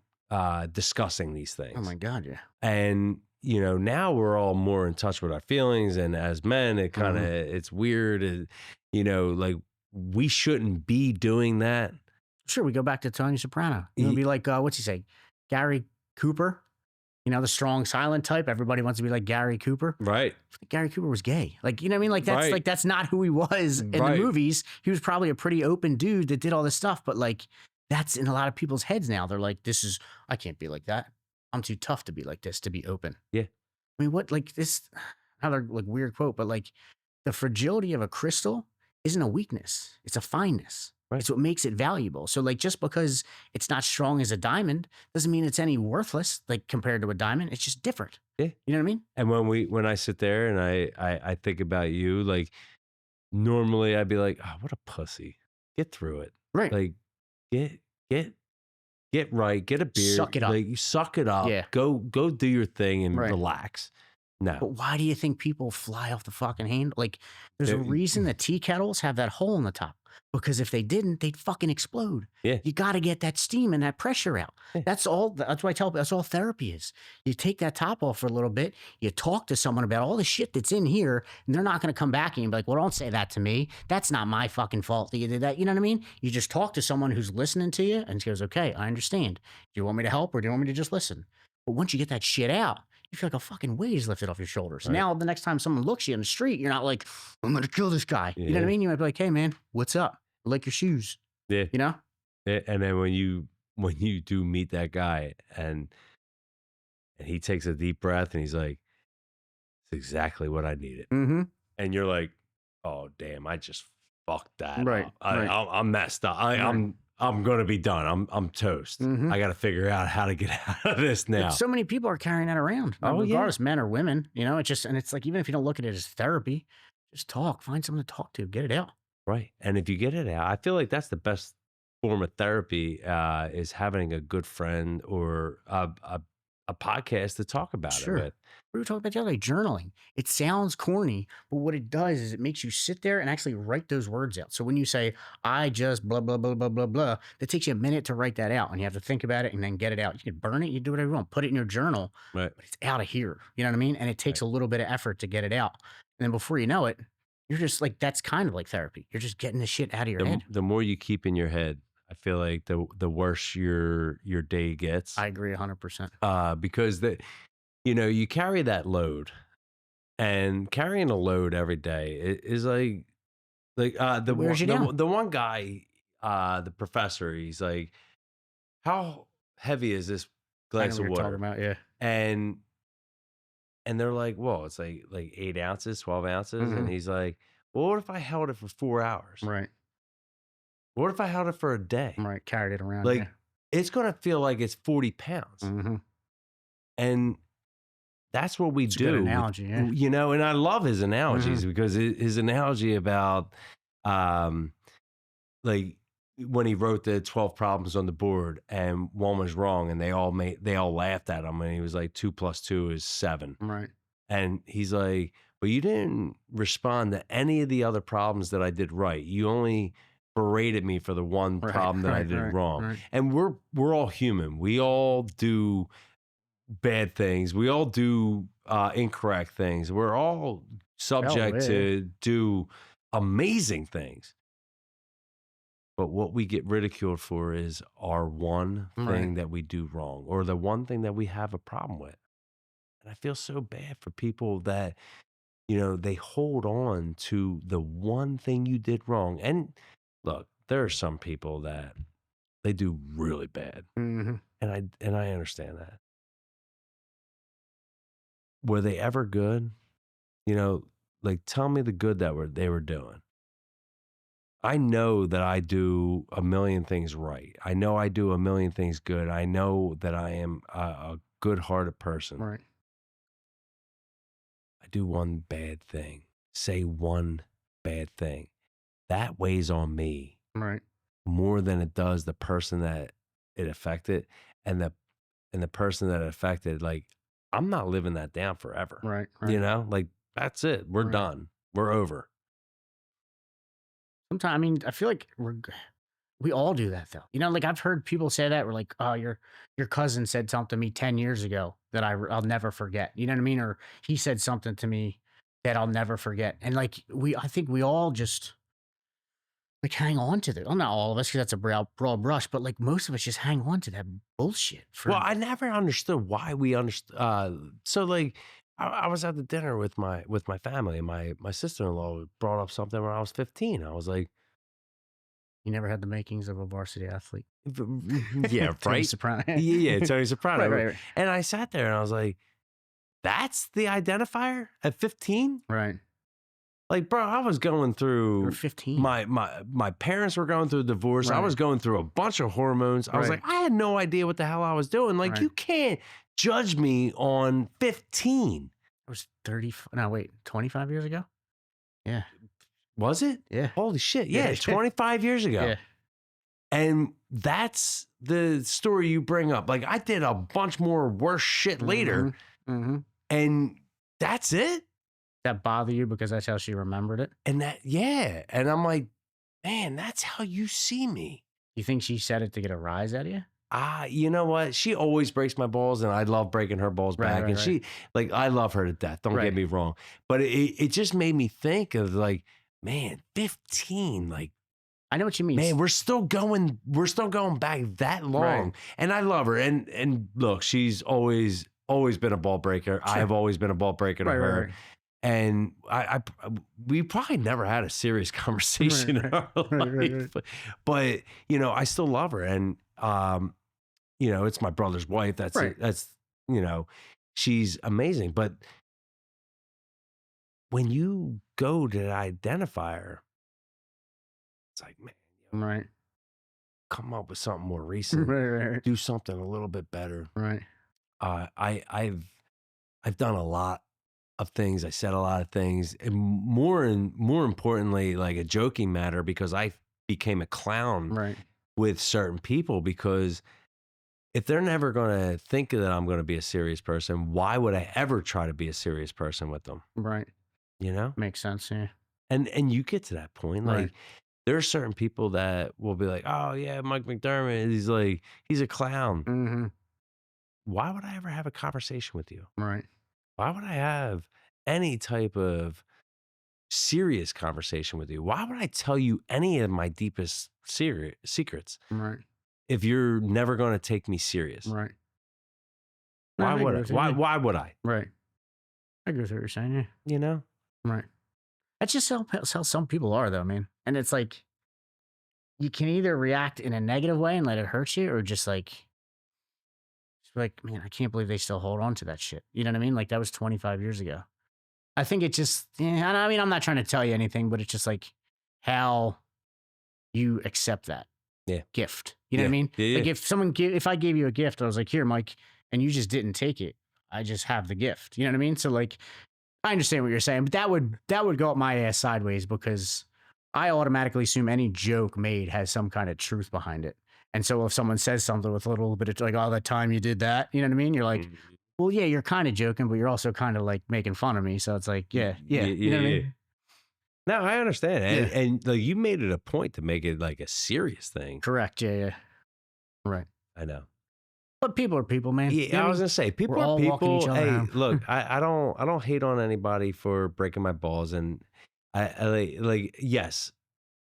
discussing these things. Oh my God, yeah. And now we're all more in touch with our feelings, and as men, it kind of it's weird. Like we shouldn't be doing that. Sure, we go back to Tony Soprano. You would be like, what's he say? Gary Cooper. The strong, silent type. Everybody wants to be like Gary Cooper. Right. Gary Cooper was gay. Like, you know what I mean? Like that's not who he was in the movies. He was probably a pretty open dude that did all this stuff, but like that's in a lot of people's heads now. They're like, I can't be like that. I'm too tough to be like this, to be open. Yeah. I mean, what, like this, another like weird quote, but like the fragility of a crystal isn't a weakness. It's a fineness. Right. It's what makes it valuable. So like, just because it's not strong as a diamond doesn't mean it's any worthless, like compared to a diamond. It's just different. Yeah. You know what I mean? And when I sit there and I think about you, like normally I'd be like, oh, what a pussy. Get through it. Right. Like get get right, get a beer, Suck it up. like you suck it up, Yeah. go do your thing and Right. relax. No. But why do you think people fly off the fucking handle? Like, there's a They're- reason that tea kettles have that hole in the top. Because if they didn't, they'd fucking explode. Yeah. You got to get that steam and that pressure out. Yeah. That's all. That's why I tell people that's all therapy is. You take that top off for a little bit. You talk to someone about all the shit that's in here, and they're not going to come back and be like, "Well, don't say that to me. That's not my fucking fault that you did that." You know what I mean? You just talk to someone who's listening to you, and she goes, "Okay, I understand. Do you want me to help, or do you want me to just listen?" But once you get that shit out, you feel like a fucking weight is lifted off your shoulders. Right. Now, the next time someone looks you in the street, you're not like, "I'm going to kill this guy." You know what I Yeah. mean? You might be like, "Hey, man, what's up? I like your shoes." Yeah. You know? And then when you do meet that guy and he takes a deep breath and he's like, "It's exactly what I needed," Mm-hmm. and you're like, "Oh damn, I just fucked that Right, up. right. I'm messed up. I'm gonna be done. I'm toast. Mhm. I got to figure out how to get out of this now." But so many people are carrying that around, Oh, yeah. regardless, men or women. You know, it's just, and it's like, even if you don't look at it as therapy, just talk, find someone to talk to, get it out. Right. And if you get it out, I feel like that's the best form of therapy is having a good friend or a podcast to talk about Sure. it with. We were talking about the other day, journaling. It sounds corny, but what it does is it makes you sit there and actually write those words out. So when you say, "I just blah, blah, blah, blah, blah, blah," that takes you a minute to write that out, and you have to think about it and then get it out. You can burn it, you do whatever you want, put it in your journal, Right. but it's out of here. You know what I mean? And it takes a little bit of effort to get it out. And then before you know it, you're just like, that's kind of like therapy. You're just getting the shit out of your head. The more you keep in your head, I feel like the worse your day gets. I agree 100%. Because you carry that load, and carrying a load every day is like the Wears you one, down. the one guy, the professor, he's like, "How heavy is this I know glass what of you're water?" talking about, yeah. And they're like, "Well, it's like 8 ounces, 12 ounces," and Mhm. he's like, "Well, what if I held it for 4 hours? Right, What if I held it for a day? right. Carried it around, Like, it's gonna feel like it's 40 pounds." yeah. Mm-hmm. And that's what we It's a do good with- analogy, yeah. and I love his analogies because his analogy about like when he wrote the 12 problems on the board and one was wrong and they all laughed at him, and he was like 2 + 2 is 7, Right. and he's like, "But you didn't respond to any of the other problems that I did right. You only berated me for the one Right, problem that I right, did right, wrong." right. And we're all human. We all do bad things. We all do incorrect things. We're all subject yeah. to do amazing things. But what we get ridiculed for is our one thing Right. that we do wrong, or the one thing that we have a problem with. And I feel so bad for people that, they hold on to the one thing you did wrong. And look, there are some people that they do really bad. Mm-hmm. And I understand that. Were they ever good? Like, tell me the good that they were doing. I know that I do a million things right. I know I do a million things good. I know that I am a good-hearted person. Right. I do one bad thing, say one bad thing. That weighs on me Right. more than it does the person that it affected, and the person that it affected. Like, I'm not living that down forever. Right. Right. Like, that's it. We're Right. done. We're over. Sometimes, I mean, I feel like we all do that though. Like, I've heard people say that. We're like, "Oh, your cousin said something to me 10 years ago that I'll never forget." You know what I mean? Or he said something to me that I'll never forget. And like, I think we all just like hang on to that. Well, not all of us, because that's a broad brush, but like most of us just hang on to that bullshit. Well, I never understood why we understood. So like, I was at the dinner with my family, and my sister-in-law brought up something when I was 15. I was like, You never had the makings of a varsity athlete. yeah, Tony right? Soprano. Yeah, Tony Soprano. Right. And I sat there and I was like, that's the identifier at 15? Right. Like, bro, I was going You're through 15. my parents were going through a divorce. I Right. was going through a bunch of hormones. I was Right. like, I had no idea what the hell I was doing. Like, Right. you can't judge me on 15. It was 30. No, wait, 25 years ago? Yeah. Was it? Yeah. Holy shit. Yeah, Yeah. 25 years ago. Yeah. And that's the story you bring up. Like, I did a bunch more worse shit later, and that's it. That bother you because that's how she remembered it? And and I'm like, man, that's how you see me. You think she said it to get a rise out of you? You know what? She always breaks my balls, and I love breaking her balls back. And she, like, I love her to death. Don't get me wrong. But it just made me think of, like, man, 15, like, I know what you mean. man, we're still going back that long. And I love her. And look, she's always been a ball breaker. Sure. I have always been a ball breaker to her. And we probably never had a serious conversation in our life. But, you know, I still love her. And, you know, it's my brother's wife. That's, you know, she's amazing. But when you go to identify her, it's like, man, come up with something more recent. Do something a little bit better. I've done a lot of things. I said a lot of things, and more importantly, like a joking matter, because I became a clown with certain people, because if they're never going to think that I'm going to be a serious person, why would I ever try to be a serious person with them? You know? Makes sense, yeah. And you get to that point, like, there are certain people that will be like, oh yeah, Mike McDermott, he's a clown. Why would I ever have a conversation with you? Why would I have any type of serious conversation with you? Why would I tell you any of my deepest secrets if you're never going to take me serious? Why would I? Why would I? I agree with what you're saying, yeah. You know? That's just how some people are, though, man. And it's like, you can either react in a negative way and let it hurt you, or just like, man, I can't believe they still hold on to that shit. You know what I mean? Like, that was 25 years ago. I think it just, I mean, I'm not trying to tell you anything, but it's just like how you accept that gift. You know what I mean? Like, if I gave you a gift, I was like, here, Mike, and you just didn't take it, I just have the gift. You know what I mean? So, like, I understand what you're saying, but that would go up my ass sideways, because I automatically assume any joke made has some kind of truth behind it. And so if someone says something with a little bit of like, oh, that time you did that, you know what I mean? You're like, well, yeah, you're kind of joking, but you're also kind of like making fun of me. So it's like, you know what I mean? No, I understand. And like, you made it a point to make it like a serious thing. Correct. Yeah. Right. I know. But people are people, man. Yeah, I was gonna say, people are people. Hey, look, I don't hate on anybody for breaking my balls, and I like, yes,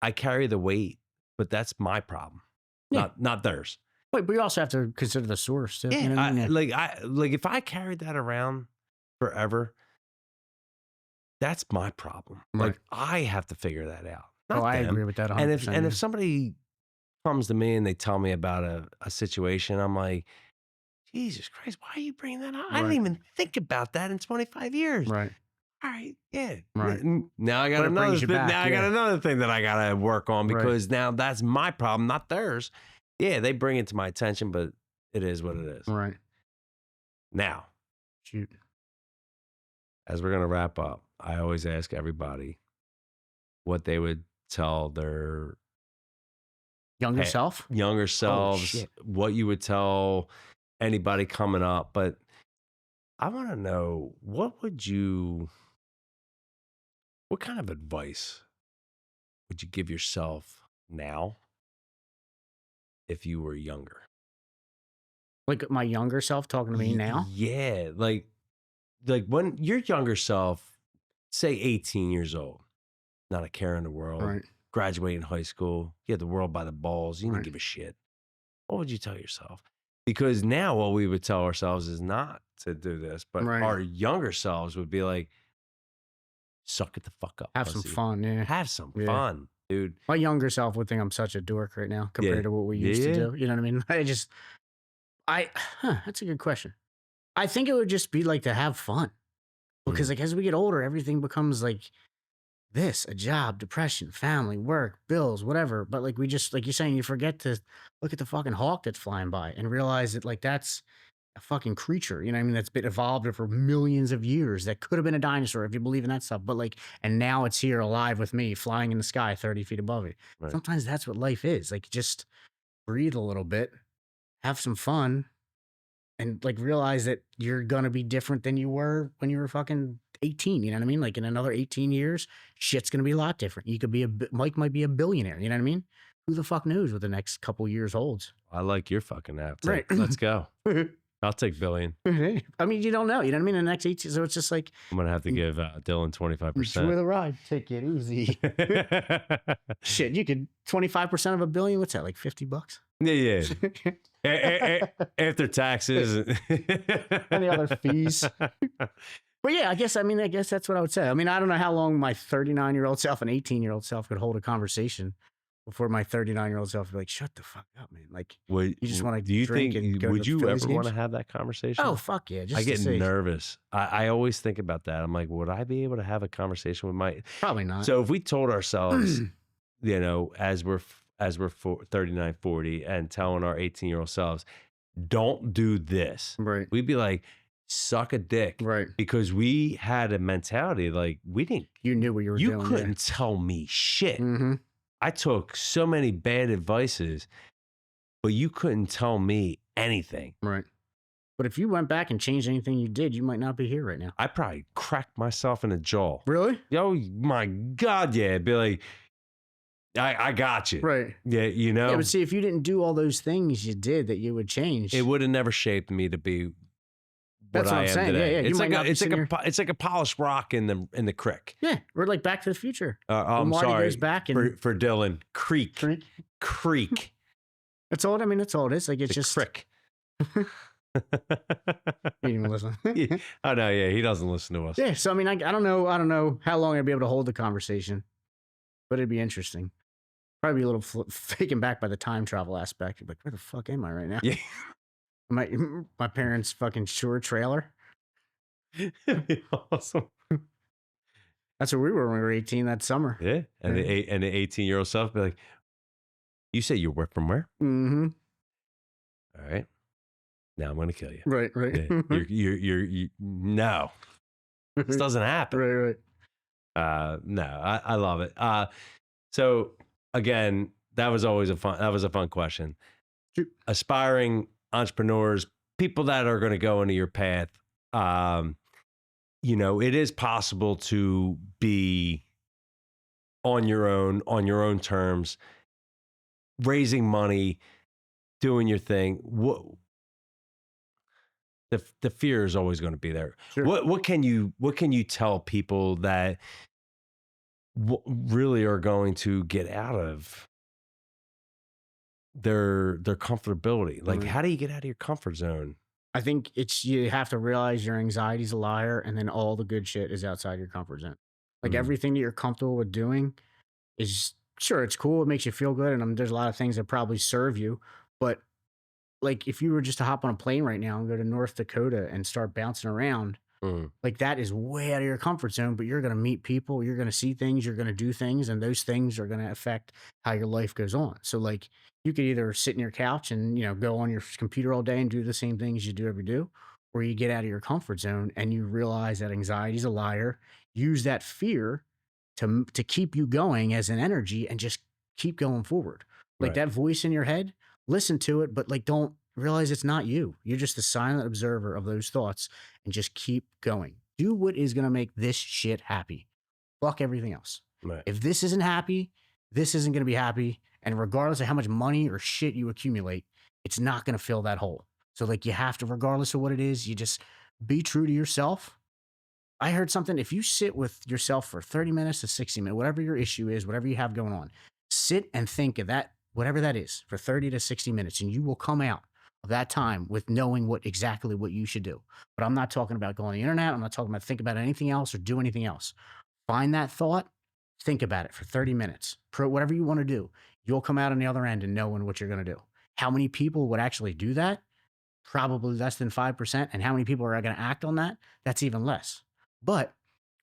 I carry the weight, but that's my problem, not theirs. But we also have to consider the source too. Yeah, you know what I mean? like if I carried that around forever, that's my problem. Like, I have to figure that out. Not I them. agree with that 100%. And if somebody comes to me and they tell me about a situation, I'm like, Jesus Christ, why are you bringing that up? I didn't even think about that in 25 years. All right, yeah. Now I got another thing. Now I got another thing that I got to work on, because now that's my problem, not theirs. Yeah, they bring it to my attention, but it is what it is. Now, shoot. As we're going to wrap up, I always ask everybody what they would tell their younger selves, what you would tell anybody coming up. But I want to know, what kind of advice would you give yourself now if you were younger? Like my younger self talking to me now? Yeah. Like when your younger self, say 18 years old, not a care in the world, graduating high school, you had the world by the balls, you didn't give a shit. What would you tell yourself? Because now what we would tell ourselves is not to do this, but our younger selves would be like, suck it the fuck up. Have some fun, Have some fun, dude. My younger self would think I'm such a dork right now compared to what we used to do. You know what I mean? That's a good question. I think it would just be like to have fun. Because like as we get older, everything becomes like this, a job, depression, family, work, bills, whatever. But like we just, like you're saying, you forget to look at the fucking hawk that's flying by and realize that like that's a fucking creature, you know what I mean? That's been evolved for millions of years. That could have been a dinosaur if you believe in that stuff. But like, and now it's here alive with me, flying in the sky 30 feet above it. Sometimes that's what life is. Like just breathe a little bit, have some fun, and like realize that you're gonna be different than you were when you were fucking 18. You know what I mean? Like in another 18 years, shit's gonna be a lot different. You could be Mike might be a billionaire. You know what I mean? Who the fuck knows what the next couple years holds? I like your fucking app. Right. Let's go. I'll take billion. I mean, you don't know. You know what I mean? In the next 18, so it's just like I'm gonna have to give Dylan 25%. enjoy the ride. Take it easy. Shit, you could 25% of $1 billion. What's that? Like $50? Yeah. After taxes and the other fees. But yeah, I guess that's what I would say. I mean, I don't know how long my 39-year-old self and 18-year-old self could hold a conversation before my 39-year-old self would be like, shut the fuck up, man. Like, you just want to do you drink think and go would to you Phillies ever want games? to have that conversation? Oh, fuck yeah. Just I get to see. nervous. I always think about that. I'm like, would I be able to have a conversation with my Probably not. So if we told ourselves, you know, as we're 39, 40 and telling our 18-year-old selves, don't do this. Right. We'd be like, suck a dick. Right. Because we had a mentality like you knew what you were doing. You couldn't tell me shit. Mm-hmm. I took so many bad advices, but you couldn't tell me anything. Right. But if you went back and changed anything you did, you might not be here right now. I probably cracked myself in the jaw. Really? Oh my God, yeah. It'd be like, I got you. Right. Yeah, you know. Yeah, but see, if you didn't do all those things you did that you would change. It would have never shaped me to be That's what I I'm am saying. today. Yeah. It's like a polished rock in the creek. Yeah, we're like Back to the Future. I'm Marty sorry goes back and for Dylan. Creek. That's all. I mean, that's all it is. Like it's just crick. You didn't even listen. Yeah. Oh no, yeah, he doesn't listen to us. Yeah. So I mean, I don't know how long I'd be able to hold the conversation, but it'd be interesting. Probably be a little taken back by the time travel aspect. Like, where the fuck am I right now? Yeah. My parents' fucking shore trailer. Awesome. That's where we were when we were 18 that summer. Yeah. And the 18-year-old self be like, you say you work from where? Mm-hmm. All right. Now I'm gonna kill you. Right. Yeah. You're no. This doesn't happen. Right. No, I love it. So again, that was a fun question. Sure. Aspiring entrepreneurs, people that are going to go into your path, you know, it is possible to be on your own terms, raising money, doing your thing. The fear is always going to be there. Sure. What can you tell people that really are going to get out of their comfortability? Like, Right. how do you get out of your comfort zone? I think you have to realize your anxiety's a liar, and then all the good shit is outside your comfort zone. Like everything that you're comfortable with doing is sure it's cool, it makes you feel good, and there's a lot of things that probably serve you. But like if you were just to hop on a plane right now and go to North Dakota and start bouncing around, like that is way out of your comfort zone. But you're gonna meet people, you're gonna see things, you're gonna do things, and those things are gonna affect how your life goes on. So like you could either sit in your couch and go on your computer all day and do the same things you do every day, or you get out of your comfort zone and you realize that anxiety is a liar. Use that fear to keep you going as an energy and just keep going forward. Like Right. that voice in your head, listen to it, but like don't realize it's not you. You're just a silent observer of those thoughts and just keep going. Do what is going to make this shit happy. Fuck everything else. Right. If this isn't happy, this isn't going to be happy. And regardless of how much money or shit you accumulate, it's not going to fill that hole. So like you have to, regardless of what it is, you just be true to yourself. I heard something. If you sit with yourself for 30 minutes to 60 minutes, whatever your issue is, whatever you have going on, sit and think of that, whatever that is, for 30 to 60 minutes, and you will come out of that time with knowing exactly what you should do. But I'm not talking about going on the internet. I'm not talking about think about anything else or do anything else. Find that thought, think about it for 30 minutes. Whatever you want to do, you'll come out on the other end and knowing what you're going to do. How many people would actually do that? Probably less than 5%. And how many people are going to act on that? That's even less. But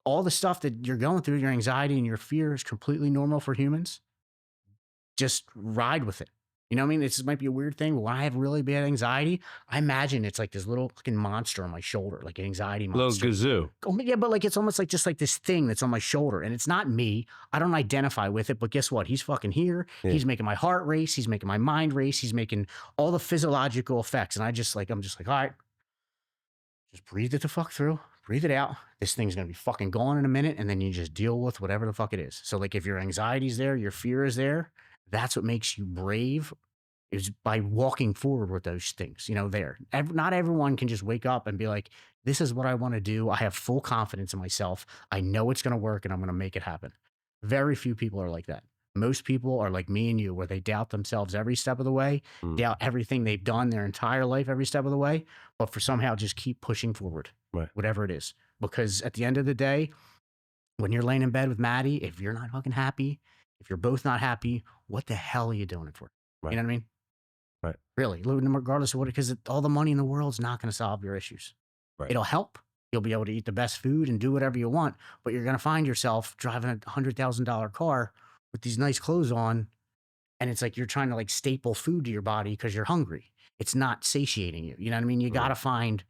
all the stuff that you're going through, your anxiety and your fear is completely normal for humans. Just ride with it. You know what I mean? This might be a weird thing, but when I have really bad anxiety, I imagine it's like this little fucking monster on my shoulder, like an anxiety Little monster. gazoo. Oh, yeah, but like it's almost like just like this thing that's on my shoulder, and it's not me. I don't identify with it, but guess what? He's fucking here. Yeah. He's making my heart race. He's making my mind race. He's making all the physiological effects, and I'm just like, all right, just breathe it the fuck through, breathe it out. This thing's gonna be fucking gone in a minute, and then you just deal with whatever the fuck it is. So like, if your anxiety's there, your fear is there, that's what makes you brave. Is by walking forward with those things, you know, there. Not everyone can just wake up and be like, this is what I want to do. I have full confidence in myself. I know it's going to work and I'm going to make it happen. Very few people are like that. Most people are like me and you, where they doubt themselves every step of the way, doubt everything they've done their entire life, every step of the way, but for somehow just keep pushing forward, Right. whatever it is. Because at the end of the day, when you're laying in bed with Maddie, if you're not fucking happy, if you're both not happy, what the hell are you doing it for? Right. You know what I mean? Right. Really, regardless of what, because all the money in the world is not going to solve your issues. Right. It'll help. You'll be able to eat the best food and do whatever you want, but you're going to find yourself driving a $100,000 car with these nice clothes on, and it's like you're trying to like staple food to your body because you're hungry. It's not satiating you. You know what I mean? You got to find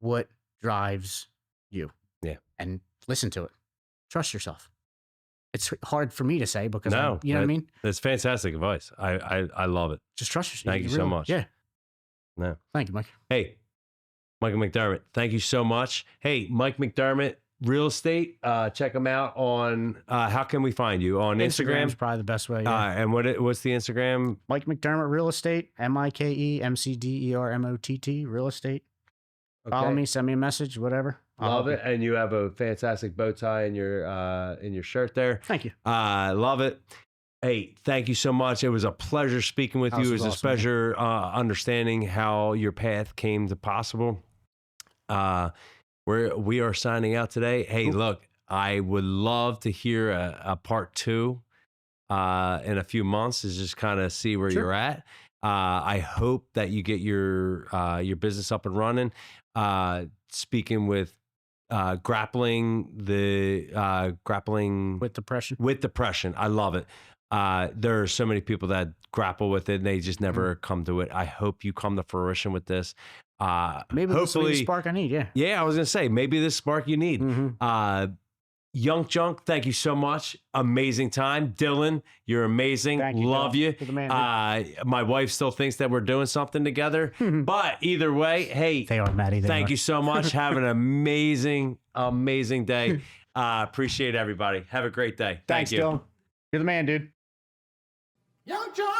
what drives you. Yeah. And listen to it. Trust yourself. It's hard for me to say because you know what I mean? That's fantastic advice. I love it. Just trust yourself. Thank you so much. Yeah. No. Thank you, Mike. Hey, Michael McDermott, thank you so much. Hey, Mike McDermott, real estate. Check him out on, how can we find you? On Instagram's Instagram? probably the best way. Yeah. And what's the Instagram? Mike McDermott Real Estate, MikeMcDermott Real Estate. Follow me, send me a message, whatever. Love it. And you have a fantastic bow tie in your shirt there. Thank you. Love it. Hey, thank you so much. It was a pleasure speaking with you. It was a pleasure understanding how your path came to possible. We are signing out today. Hey, look, I would love to hear a part 2 in a few months, to just kind of see where you're at. I hope that you get your business up and running. Speaking with grappling With depression. With depression. I love it. There are so many people that grapple with it and they just never come to it. I hope you come to fruition with this. Maybe this will be the spark I need. Yeah. Yeah, I was gonna say maybe this spark you need. Young Junk, thank you so much. Amazing time. Dylan, you're amazing. Thank you, Love Dylan. you. You're the man, My wife still thinks that we're doing something together. But either way, hey, They are, Maddie. thank you so much. Have an amazing, amazing day. Appreciate everybody. Have a great day. Thanks, Thank you. Dylan. You're the man, dude. Young John!